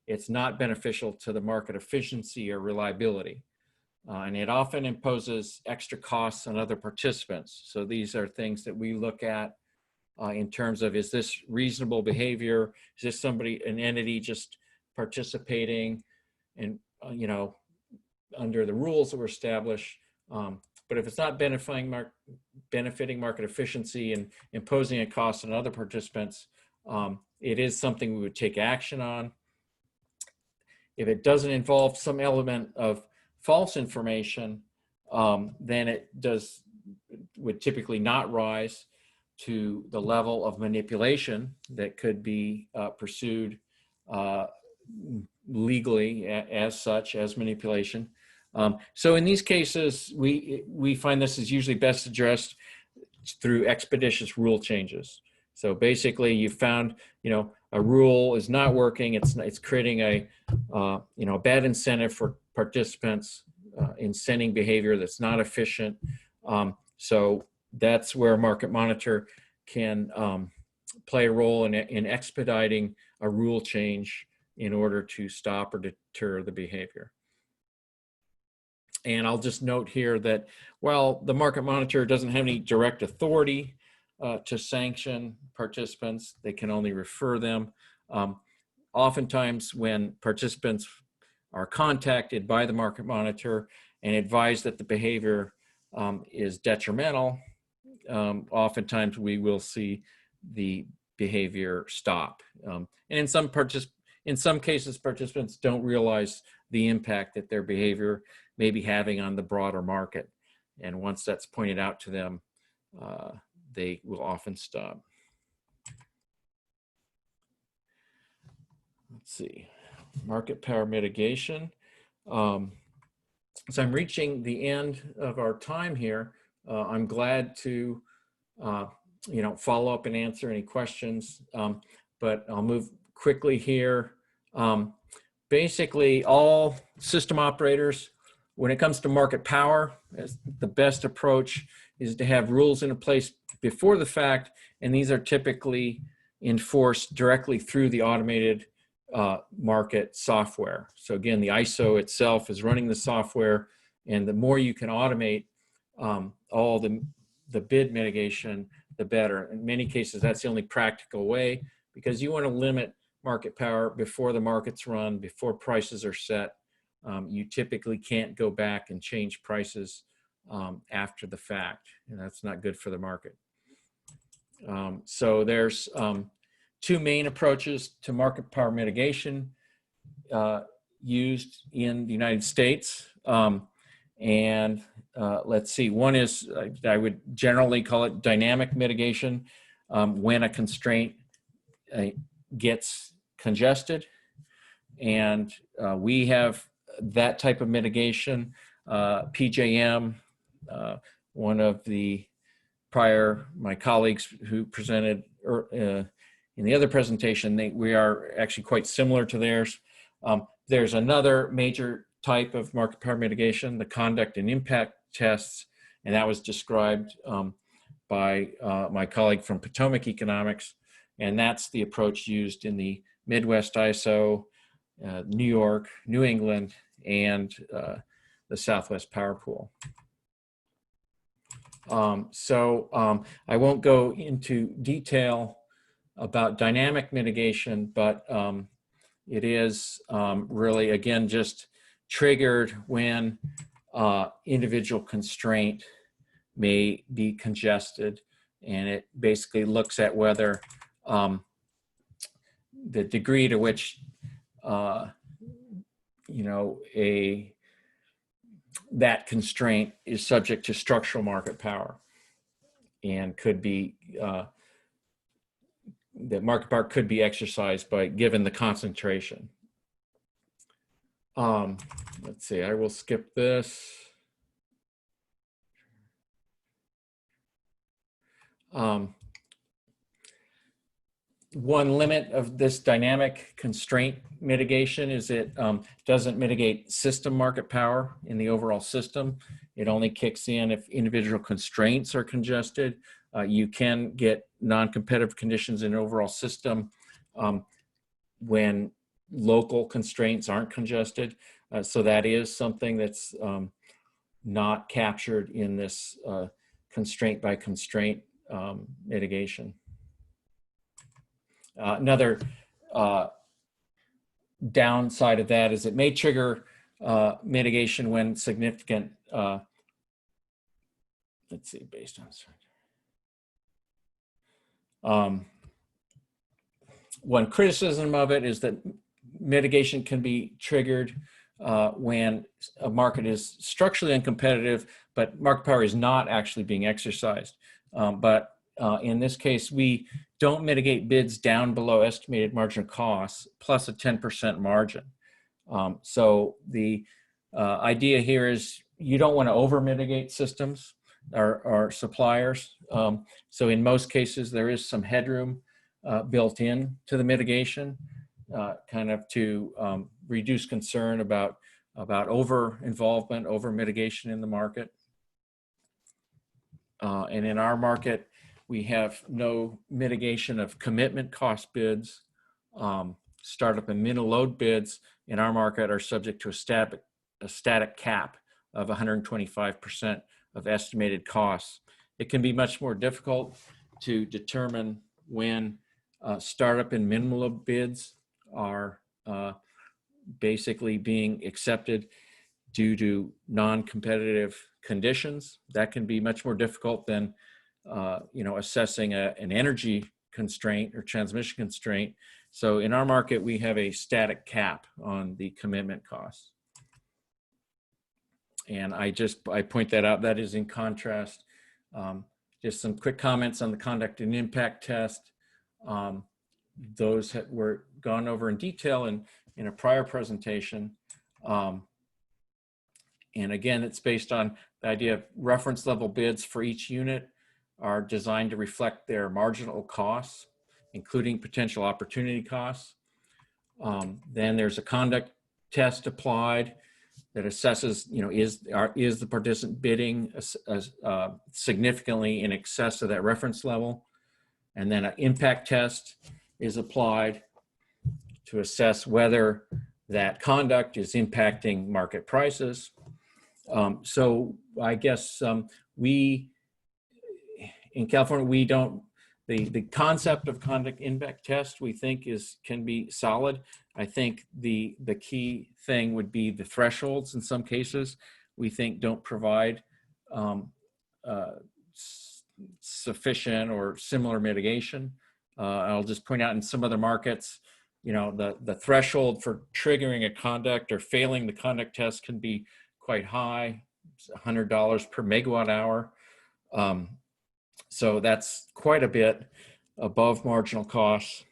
it's not beneficial to the market efficiency or reliability. And it often imposes extra costs on other participants. So these are things that we look at in terms of, is this reasonable behavior? Is this an entity just participating and, under the rules that were established? But if it's not benefiting market efficiency and imposing a cost on other participants, it is something we would take action on. If it doesn't involve some element of false information, then it would typically not rise to the level of manipulation that could be pursued legally as such as manipulation. So in these cases, we find this is usually best addressed through expeditious rule changes. So basically, you found a rule is not working. It's creating a bad incentive for participants, incenting behavior that's not efficient. So that's where market monitor can play a role in expediting a rule change in order to stop or deter the behavior. And I'll just note here that while the market monitor doesn't have any direct authority to sanction participants, they can only refer them. Oftentimes when participants are contacted by the market monitor and advised that the behavior is detrimental, oftentimes we will see the behavior stop. And in some cases, participants don't realize the impact that their behavior may be having on the broader market. And once that's pointed out to them, they will often stop. Let's see, market power mitigation. So I'm reaching the end of our time here. I'm glad to, follow up and answer any questions, but I'll move quickly here. Basically, all system operators, when it comes to market power, the best approach is to have rules in place before the fact, and these are typically enforced directly through the automated market software. So again, the ISO itself is running the software, and the more you can automate all the bid mitigation, the better. In many cases, that's the only practical way, because you want to limit market power before the market's run, before prices are set. You typically can't go back and change prices after the fact, and that's not good for the market. So there's two main approaches to market power mitigation used in the United States. Let's see, one is, I would generally call it dynamic mitigation, when a constraint gets congested. And we have that type of mitigation. PJM, one of my colleagues who presented in the other presentation, we are actually quite similar to theirs. There's another major type of market power mitigation, the conduct and impact tests, and that was described by my colleague from Potomac Economics, and that's the approach used in the Midwest ISO, New York, New England, and the Southwest Power Pool. I won't go into detail about dynamic mitigation, but it is really, again, just triggered when individual constraint may be congested, and it basically looks at whether the degree to which that constraint is subject to structural market power, and could be that market power could be exercised by given the concentration. Let's see, I will skip this. One limit of this dynamic constraint mitigation is it doesn't mitigate system market power in the overall system. It only kicks in if individual constraints are congested. You can get non-competitive conditions in an overall system when local constraints aren't congested. So that is something that's not captured in this constraint by constraint mitigation. Another downside of that is it may trigger mitigation when significant, let's see, based on, one criticism of it is that mitigation can be triggered when a market is structurally uncompetitive, but market power is not actually being exercised. In this case, we don't mitigate bids down below estimated marginal costs plus a 10% margin. So the idea here is you don't want to over mitigate systems or suppliers. So in most cases, there is some headroom built in to the mitigation, kind of to reduce concern about over involvement, over mitigation in the market. And in our market, we have no mitigation of commitment cost bids. Startup and middle load bids in our market are subject to a static cap of 125% of estimated costs. It can be much more difficult to determine when startup and minimum load bids are basically being accepted due to non-competitive conditions. That can be much more difficult than assessing an energy constraint or transmission constraint. So in our market, we have a static cap on the commitment costs. And I point that out. That is in contrast. Just some quick comments on the conduct and impact test. Those were gone over in detail in a prior presentation. And again, it's based on the idea of reference level bids for each unit are designed to reflect their marginal costs, including potential opportunity costs. Then there's a conduct test applied that assesses, is the participant bidding significantly in excess of that reference level? And then an impact test is applied to assess whether that conduct is impacting market prices. So I guess in California, we don't, the concept of conduct impact test we think can be solid. I think the key thing would be the thresholds in some cases we think don't provide sufficient or similar mitigation. I'll just point out in some other markets, the threshold for triggering a conduct or failing the conduct test can be quite high, $100 per megawatt hour. So that's quite a bit above marginal costs.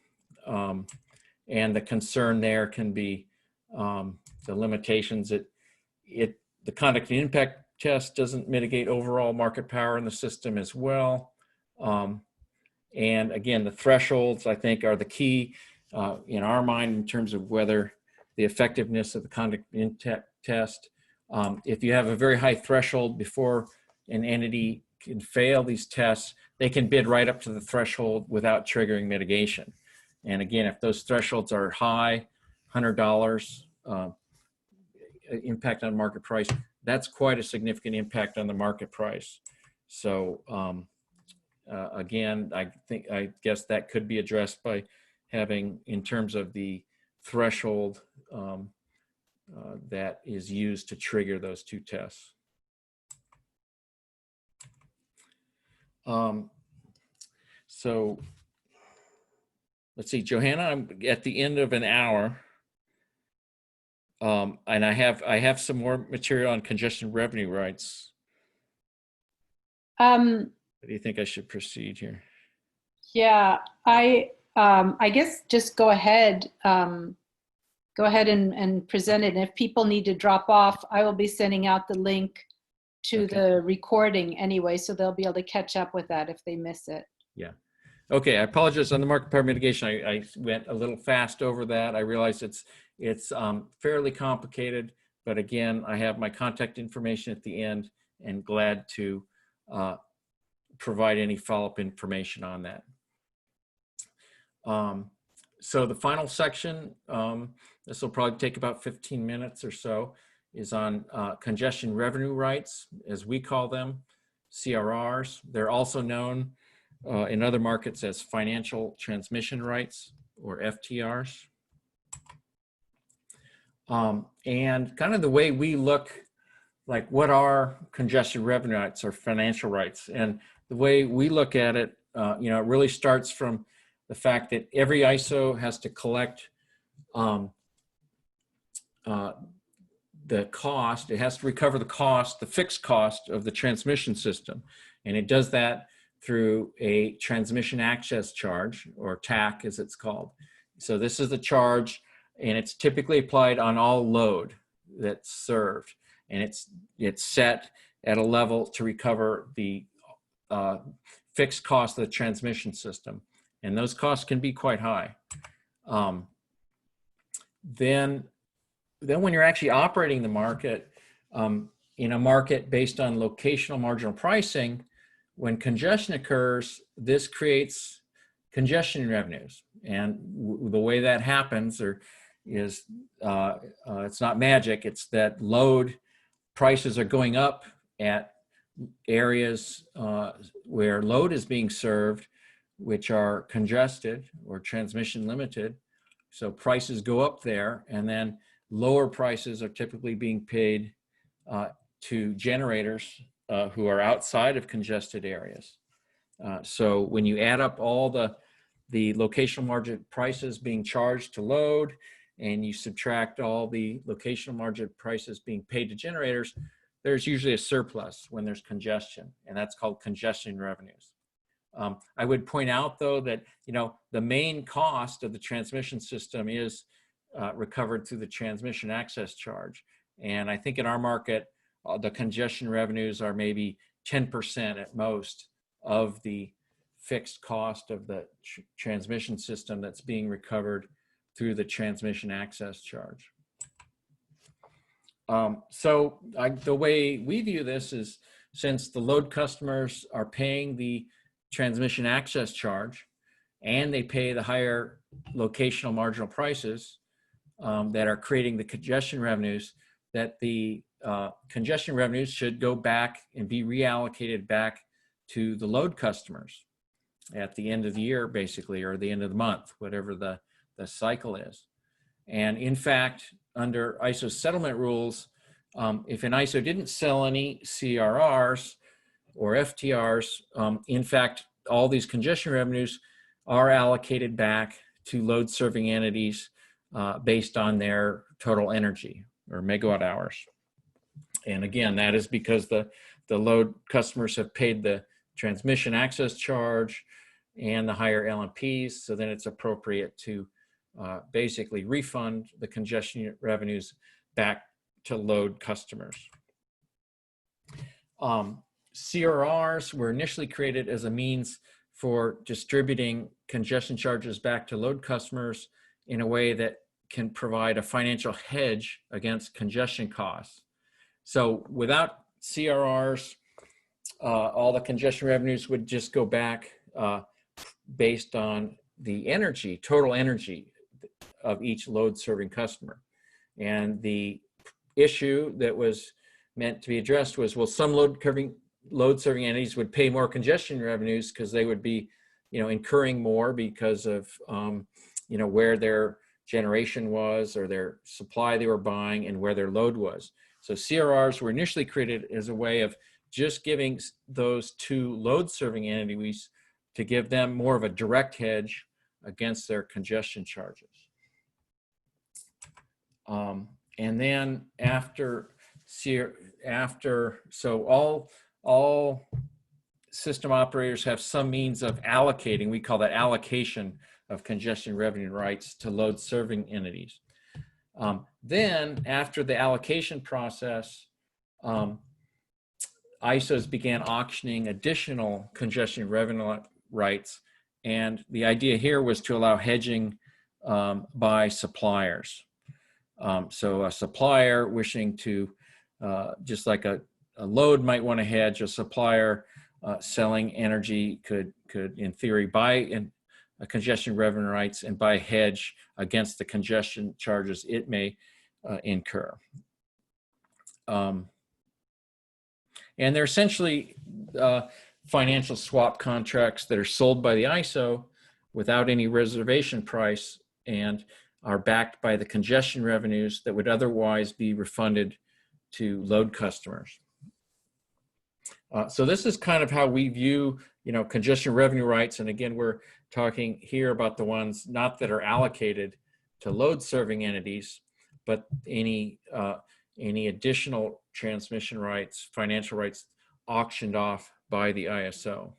And the concern there can be the limitations that the conduct and impact test doesn't mitigate overall market power in the system as well. And again, the thresholds, I think, are the key in our mind in terms of whether the effectiveness of the conduct and impact test. If you have a very high threshold before an entity can fail these tests, they can bid right up to the threshold without triggering mitigation. And again, if those thresholds are high, $100 impact on market price, that's quite a significant impact on the market price. So again, I guess that could be addressed by having, in terms of the threshold that is used to trigger those two tests. So let's see, Johanna, I'm at the end of an hour. And I have some more material on congestion revenue rights. How do you think I should proceed here? Yeah, I guess just go ahead and present it. And if people need to drop off, I will be sending out the link to the recording anyway, so they'll be able to catch up with that if they miss it. Yeah. Okay, I apologize on the market power mitigation. I went a little fast over that. I realize it's fairly complicated, but again, I have my contact information at the end and glad to provide any follow-up information on that. So the final section, this will probably take about 15 minutes or so, is on congestion revenue rights, as we call them, CRRs. They're also known in other markets as financial transmission rights, or FTRs. And kind of the way we look, like what are congestion revenue rights or financial rights? And the way we look at it, it really starts from the fact that every ISO has to collect the cost. It has to recover the cost, the fixed cost of the transmission system. And it does that through a transmission access charge, or TAC as it's called. So this is the charge, and it's typically applied on all load that's served. And it's set at a level to recover the fixed cost of the transmission system. And those costs can be quite high. Then when you're actually operating the market, in a market based on locational marginal pricing, when congestion occurs, this creates congestion revenues. And the way that happens is it's not magic. It's that load prices are going up at areas where load is being served, which are congested or transmission limited. So prices go up there, and then lower prices are typically being paid to generators who are outside of congested areas. So when you add up all the locational margin prices being charged to load, and you subtract all the locational margin prices being paid to generators, there's usually a surplus when there's congestion, and that's called congestion revenues. I would point out, though, that the main cost of the transmission system is recovered through the transmission access charge. And I think in our market, the congestion revenues are maybe 10% at most of the fixed cost of the transmission system that's being recovered through the transmission access charge. So the way we view this is, since the load customers are paying the transmission access charge and they pay the higher locational marginal prices that are creating the congestion revenues, that the congestion revenues should go back and be reallocated back to the load customers at the end of the year, basically, or the end of the month, whatever the cycle is. And in fact, under ISO settlement rules, if an ISO didn't sell any CRRs or FTRs, in fact, all these congestion revenues are allocated back to load serving entities based on their total energy or megawatt hours. And again, that is because the load customers have paid the transmission access charge and the higher LMPs, so then it's appropriate to basically refund the congestion revenues back to load customers. CRRs were initially created as a means for distributing congestion charges back to load customers in a way that can provide a financial hedge against congestion costs. So without CRRs, all the congestion revenues would just go back based on the energy, total energy of each load serving customer. And the issue that was meant to be addressed was, well, some load-serving entities would pay more congestion revenues because they would be, incurring more because of, where their generation was or their supply they were buying and where their load was. So CRRs were initially created as a way of just giving those two load-serving entities to give them more of a direct hedge against their congestion charges. And then so all system operators have some means of allocating, we call that allocation of congestion revenue rights to load serving entities. Then after the allocation process, ISOs began auctioning additional congestion revenue rights. And the idea here was to allow hedging by suppliers. So a supplier wishing to, just like a load might want to hedge, a supplier selling energy could in theory buy a congestion revenue rights and buy hedge against the congestion charges it may incur. And they're essentially financial swap contracts that are sold by the ISO without any reservation price and are backed by the congestion revenues that would otherwise be refunded to load customers. So this is kind of how we view, congestion revenue rights. And again, we're talking here about the ones not that are allocated to load serving entities, but any additional transmission rights, financial rights auctioned off by the ISO.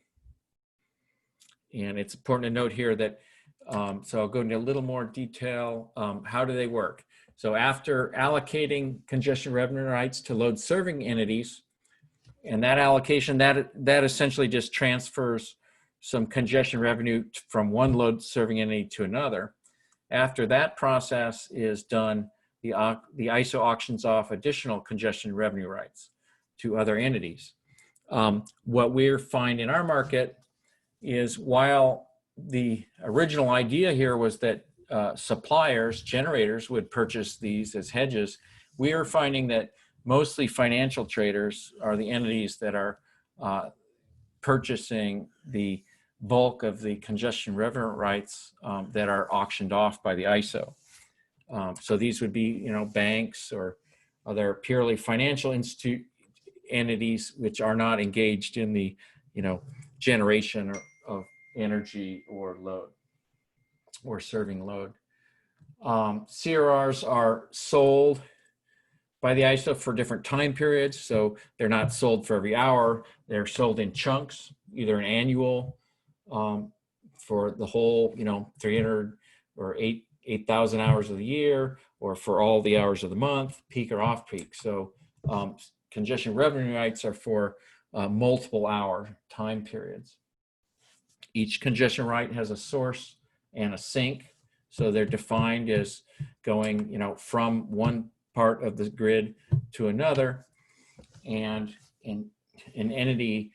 And it's important to note here that, so I'll go into a little more detail. How do they work? So after allocating congestion revenue rights to load serving entities, and that allocation, that essentially just transfers some congestion revenue from one load serving entity to another. After that process is done, the ISO auctions off additional congestion revenue rights to other entities. What we find in our market is, while the original idea here was that suppliers, generators would purchase these as hedges, we are finding that mostly financial traders are the entities that are purchasing the bulk of the congestion revenue rights that are auctioned off by the ISO. So these would be, banks or other purely financial entities which are not engaged in the, generation of energy or load or serving load. CRRs are sold by the ISO for different time periods. So they're not sold for every hour. They're sold in chunks, either an annual for the whole, 300 or 8,000 hours of the year, or for all the hours of the month, peak or off peak. So congestion revenue rights are for multiple hour time periods. Each congestion right has a source and a sink. So they're defined as going, from one part of the grid to another, and an entity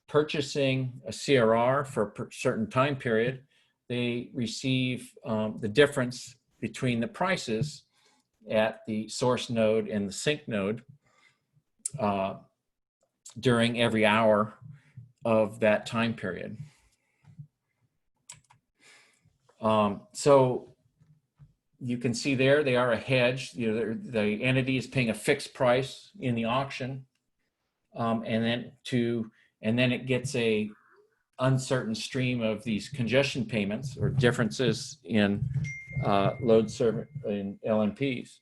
purchasing a CRR for a certain time period, they receive the difference between the prices at the source node and the sink node during every hour of that time period. So you can see there, they are a hedge. The entity is paying a fixed price in the auction, and then it gets a uncertain stream of these congestion payments or differences in load service in LNPs.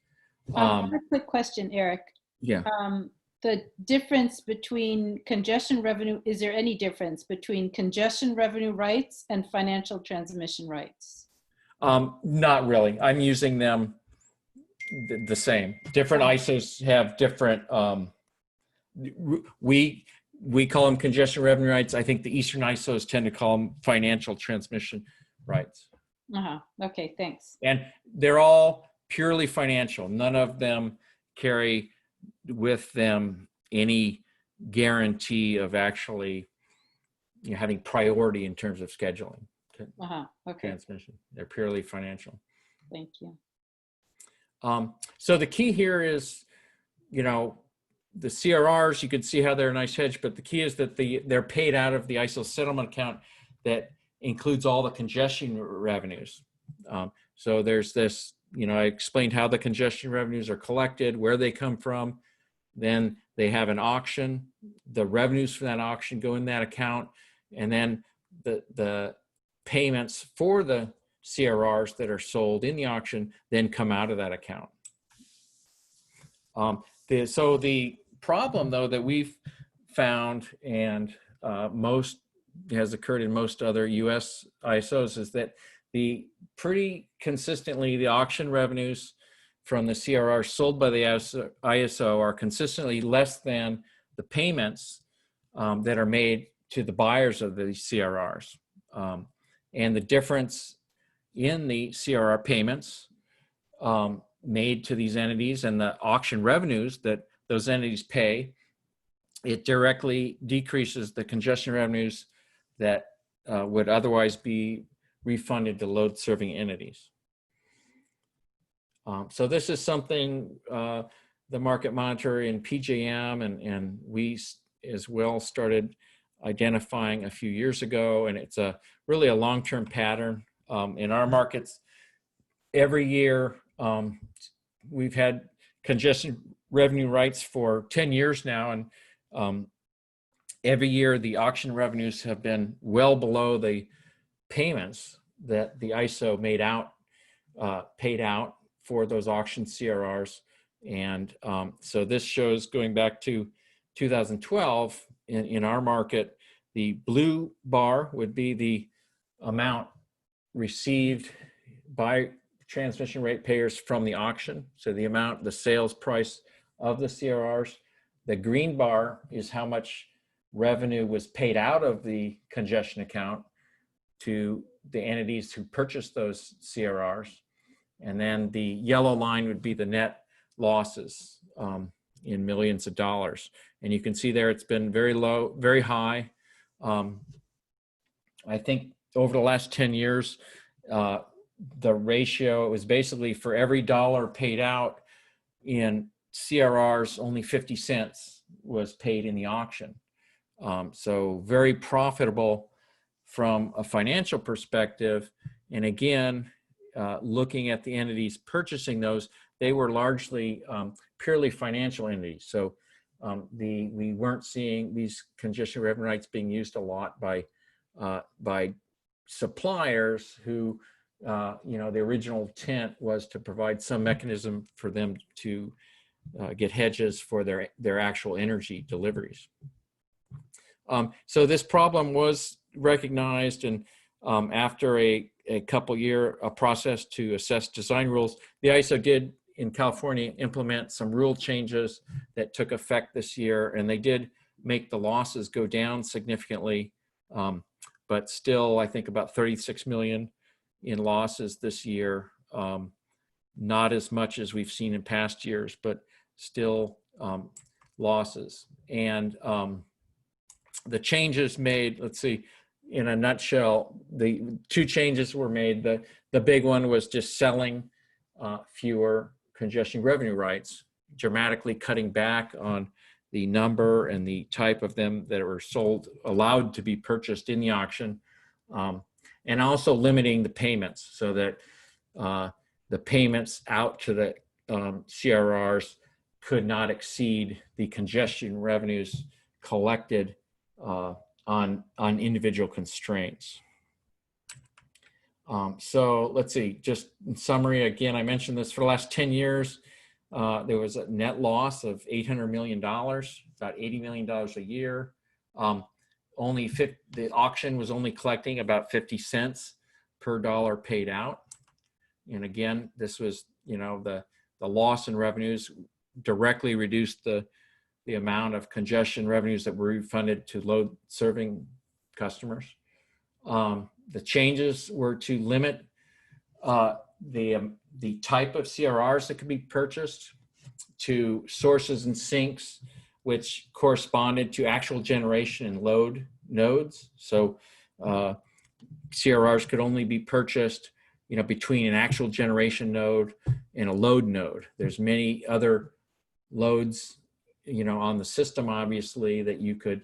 I have a quick question, Eric. Yeah. The difference between congestion revenue, is there any difference between congestion revenue rights and financial transmission rights? Not really. I'm using them the same. Different ISOs have different, we call them congestion revenue rights. I think the Eastern ISOs tend to call them financial transmission rights. Okay, thanks. And they're all purely financial. None of them carry with them any guarantee of actually having priority in terms of scheduling. Okay. Transmission. They're purely financial. Thank you. So the key here is, the CRRs, you can see how they're a nice hedge, but the key is that they're paid out of the ISO settlement account that includes all the congestion revenues. So there's this, I explained how the congestion revenues are collected, where they come from. Then they have an auction. The revenues from that auction go in that account. And then the payments for the CRRs that are sold in the auction then come out of that account. So the problem, though, that we've found, and most has occurred in most other US ISOs, is that pretty consistently the auction revenues from the CRR sold by the ISO are consistently less than the payments that are made to the buyers of the CRRs. And the difference in the CRR payments made to these entities and the auction revenues that those entities pay, it directly decreases the congestion revenues that would otherwise be refunded to load serving entities. So this is something the market monitor in PJM and we as well started identifying a few years ago, and it's really a long-term pattern in our markets. Every year, we've had congestion revenue rights for 10 years now, and every year the auction revenues have been well below the payments that the ISO paid out for those auction CRRs. And so this shows going back to 2012 in our market, the blue bar would be the amount received by transmission rate payers from the auction. So the sales price of the CRRs. The green bar is how much revenue was paid out of the congestion account to the entities who purchased those CRRs. And then the yellow line would be the net losses in millions of dollars. And you can see there it's been very low, very high. I think over the last 10 years, the ratio was basically for every dollar paid out in CRRs, only 50 cents was paid in the auction. So very profitable from a financial perspective. And again, looking at the entities purchasing those, they were largely purely financial entities. So we weren't seeing these congestion revenue rights being used a lot by suppliers who, the original intent was to provide some mechanism for them to get hedges for their actual energy deliveries. So this problem was recognized, and after a couple year process to assess design rules, the ISO did in California implement some rule changes that took effect this year, and they did make the losses go down significantly, but still I think about 36 million in losses this year. Not as much as we've seen in past years, but still losses. And the changes made, let's see, in a nutshell, the two changes were made. The big one was just selling fewer congestion revenue rights, dramatically cutting back on the number and the type of them that were allowed to be purchased in the auction, and also limiting the payments so that the payments out to the CRRs could not exceed the congestion revenues collected on individual constraints. So let's see, just in summary, again, I mentioned this for the last 10 years, there was a net loss of $800 million, about $80 million a year. The auction was only collecting about 50 cents per dollar paid out. And again, this was, the loss in revenues directly reduced the amount of congestion revenues that were refunded to load serving customers. The changes were to limit the type of CRRs that could be purchased to sources and sinks, which corresponded to actual generation and load nodes. So CRRs could only be purchased, between an actual generation node and a load node. There's many other loads on the system, obviously, that you could,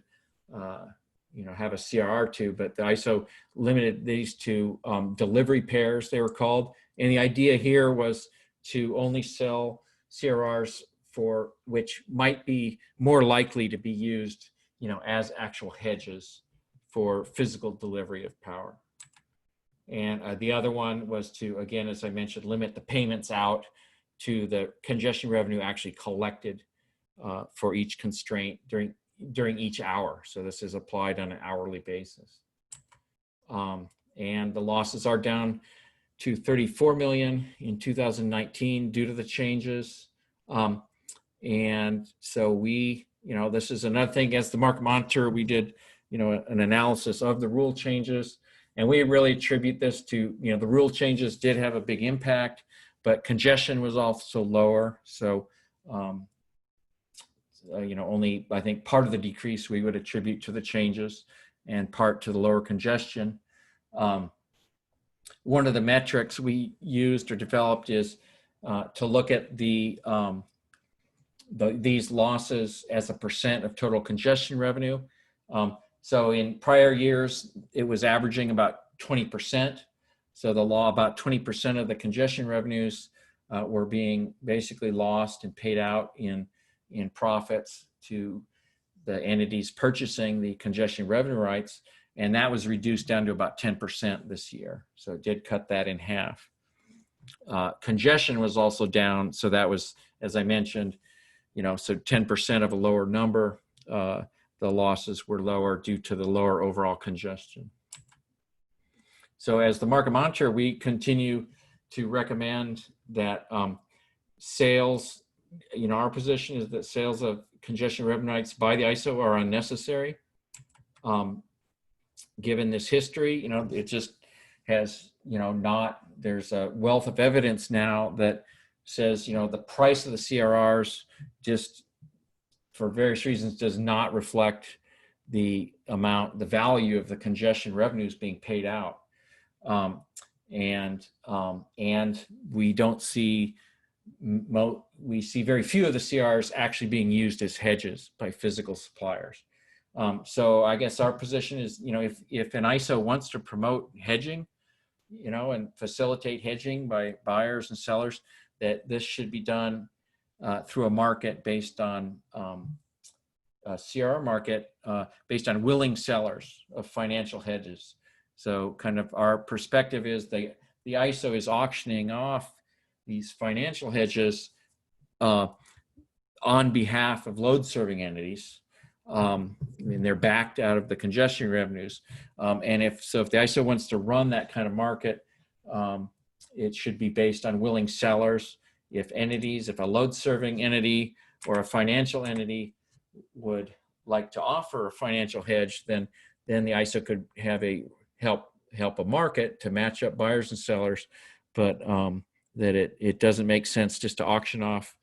have a CRR to, but the ISO limited these to delivery pairs, they were called. And the idea here was to only sell CRRs for which might be more likely to be used, as actual hedges for physical delivery of power. And the other one was to, again, as I mentioned, limit the payments out to the congestion revenue actually collected for each constraint during each hour. So this is applied on an hourly basis. And the losses are down to 34 million in 2019 due to the changes. And so we, this is another thing, as the market monitor, we did, an analysis of the rule changes, and we really attribute this to, the rule changes did have a big impact, but congestion was also lower. So, only, I think, part of the decrease we would attribute to the changes and part to the lower congestion. One of the metrics we used or developed is to look at these losses as a percent of total congestion revenue. So in prior years, it was averaging about 20%. So the law, about 20% of the congestion revenues were being basically lost and paid out in profits to the entities purchasing the congestion revenue rights. And that was reduced down to about 10% this year. So it did cut that in half. Congestion was also down. So that was, as I mentioned, so 10% of a lower number, the losses were lower due to the lower overall congestion. So as the market monitor, we continue to recommend that sales, our position is that sales of congestion revenue rights by the ISO are unnecessary. Given this history, it just has, there's a wealth of evidence now that says, the price of the CRRs just for various reasons does not reflect the value of the congestion revenues being paid out. And we don't see, we see very few of the CRRs actually being used as hedges by physical suppliers. So I guess our position is, if an ISO wants to promote hedging, and facilitate hedging by buyers and sellers, that this should be done through a market based on a CRR market based on willing sellers of financial hedges. So kind of our perspective is the ISO is auctioning off these financial hedges on behalf of load serving entities. They're backed out of the congestion revenues. And if the ISO wants to run that kind of market, it should be based on willing sellers. If a load serving entity or a financial entity would like to offer a financial hedge, then the ISO could have help a market to match up buyers and sellers, but that it doesn't make sense just to auction off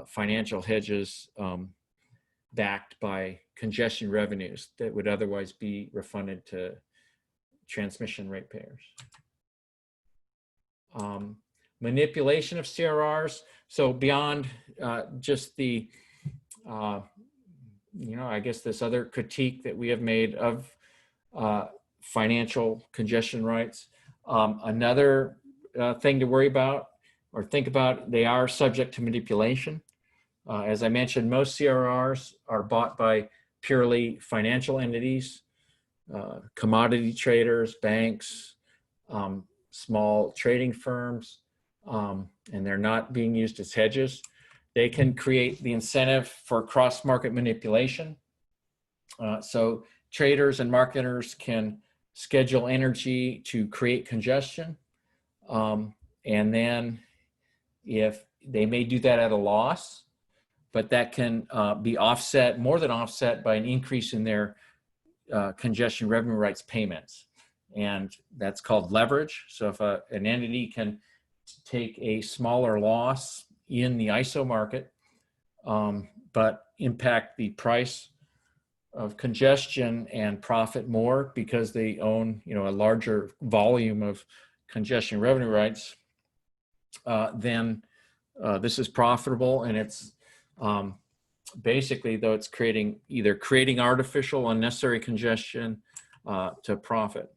financial hedges backed by congestion revenues that would otherwise be refunded to transmission ratepayers. Manipulation of CRRs. So beyond just the, I guess this other critique that we have made of financial congestion rights. Another thing to worry about or think about, they are subject to manipulation. As I mentioned, most CRRs are bought by purely financial entities, commodity traders, banks, small trading firms, and they're not being used as hedges. They can create the incentive for cross-market manipulation. So traders and marketers can schedule energy to create congestion. And then if they may do that at a loss, but that can be offset, more than offset, by an increase in their congestion revenue rights payments. And that's called leverage. So if an entity can take a smaller loss in the ISO market, but impact the price of congestion and profit more because they own, a larger volume of congestion revenue rights, then this is profitable, and it's basically, though, it's either creating artificial unnecessary congestion to profit.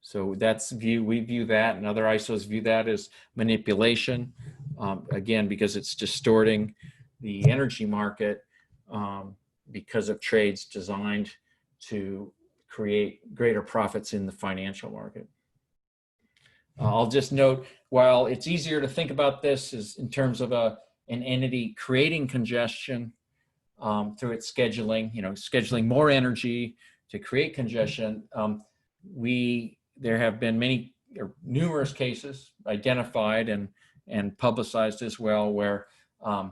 So we view that, and other ISOs view that as manipulation, again, because it's distorting the energy market because of trades designed to create greater profits in the financial market. I'll just note, while it's easier to think about this as in terms of an entity creating congestion through its scheduling, scheduling more energy to create congestion, there have been numerous cases identified and publicized as well where an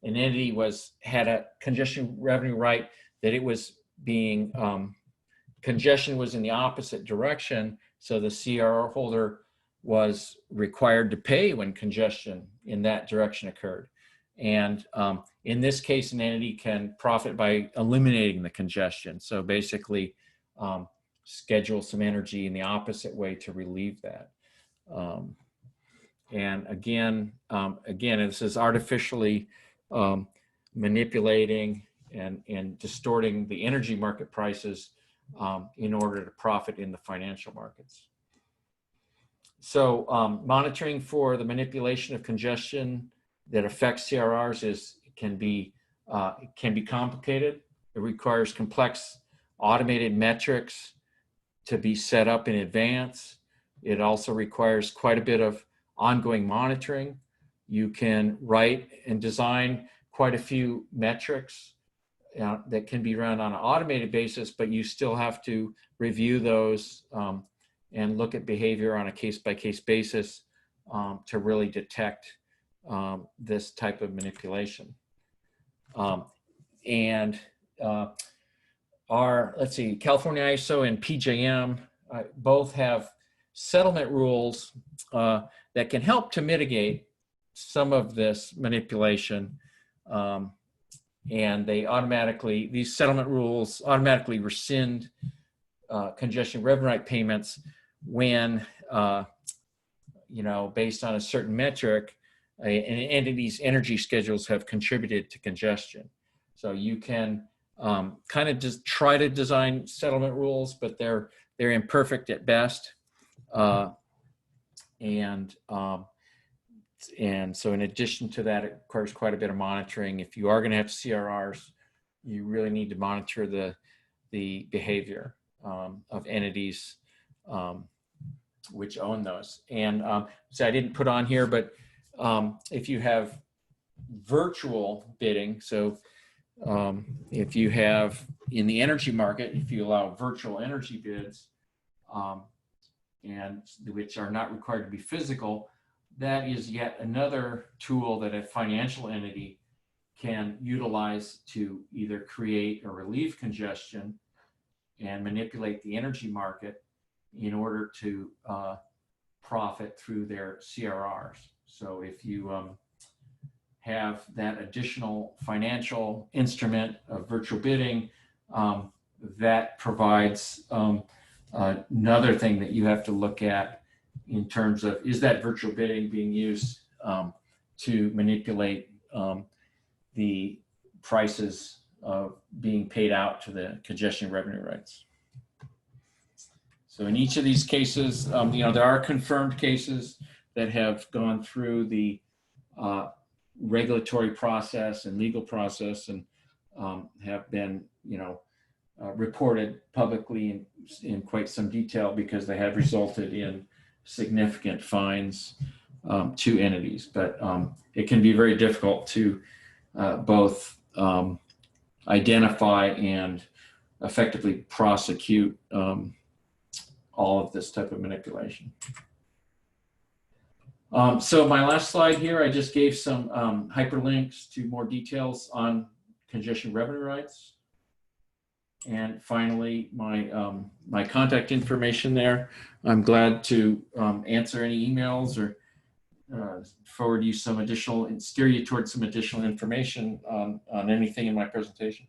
entity had a congestion revenue right that it was being, congestion was in the opposite direction, so the CRR holder was required to pay when congestion in that direction occurred. And in this case, an entity can profit by eliminating the congestion. So basically, schedule some energy in the opposite way to relieve that. And again, this is artificially manipulating and distorting the energy market prices in order to profit in the financial markets. So monitoring for the manipulation of congestion that affects CRRs can be complicated. It requires complex automated metrics to be set up in advance. It also requires quite a bit of ongoing monitoring. You can write and design quite a few metrics that can be run on an automated basis, but you still have to review those and look at behavior on a case-by-case basis to really detect this type of manipulation. California ISO and PJM both have settlement rules that can help to mitigate some of this manipulation. And these settlement rules automatically rescind congestion revenue right payments when, based on a certain metric, an entity's energy schedules have contributed to congestion. So you can kind of just try to design settlement rules, but they're imperfect at best. And so in addition to that, it requires quite a bit of monitoring. If you are going to have CRRs, you really need to monitor the behavior of entities which own those. And so I didn't put on here, but if you have virtual bidding, so if you have in the energy market, if you allow virtual energy bids, and which are not required to be physical, that is yet another tool that a financial entity can utilize to either create or relieve congestion and manipulate the energy market in order to profit through their CRRs. So if you have that additional financial instrument of virtual bidding, that provides another thing that you have to look at in terms of, is that virtual bidding being used to manipulate the prices being paid out to the congestion revenue rights. So in each of these cases, there are confirmed cases that have gone through the regulatory process and legal process and have been, reported publicly in quite some detail because they have resulted in significant fines to entities. But it can be very difficult to both identify and effectively prosecute all of this type of manipulation. So my last slide here, I just gave some hyperlinks to more details on congestion revenue rights. And finally, my contact information there. I'm glad to answer any emails or forward you some additional and steer you towards some additional information on anything in my presentation.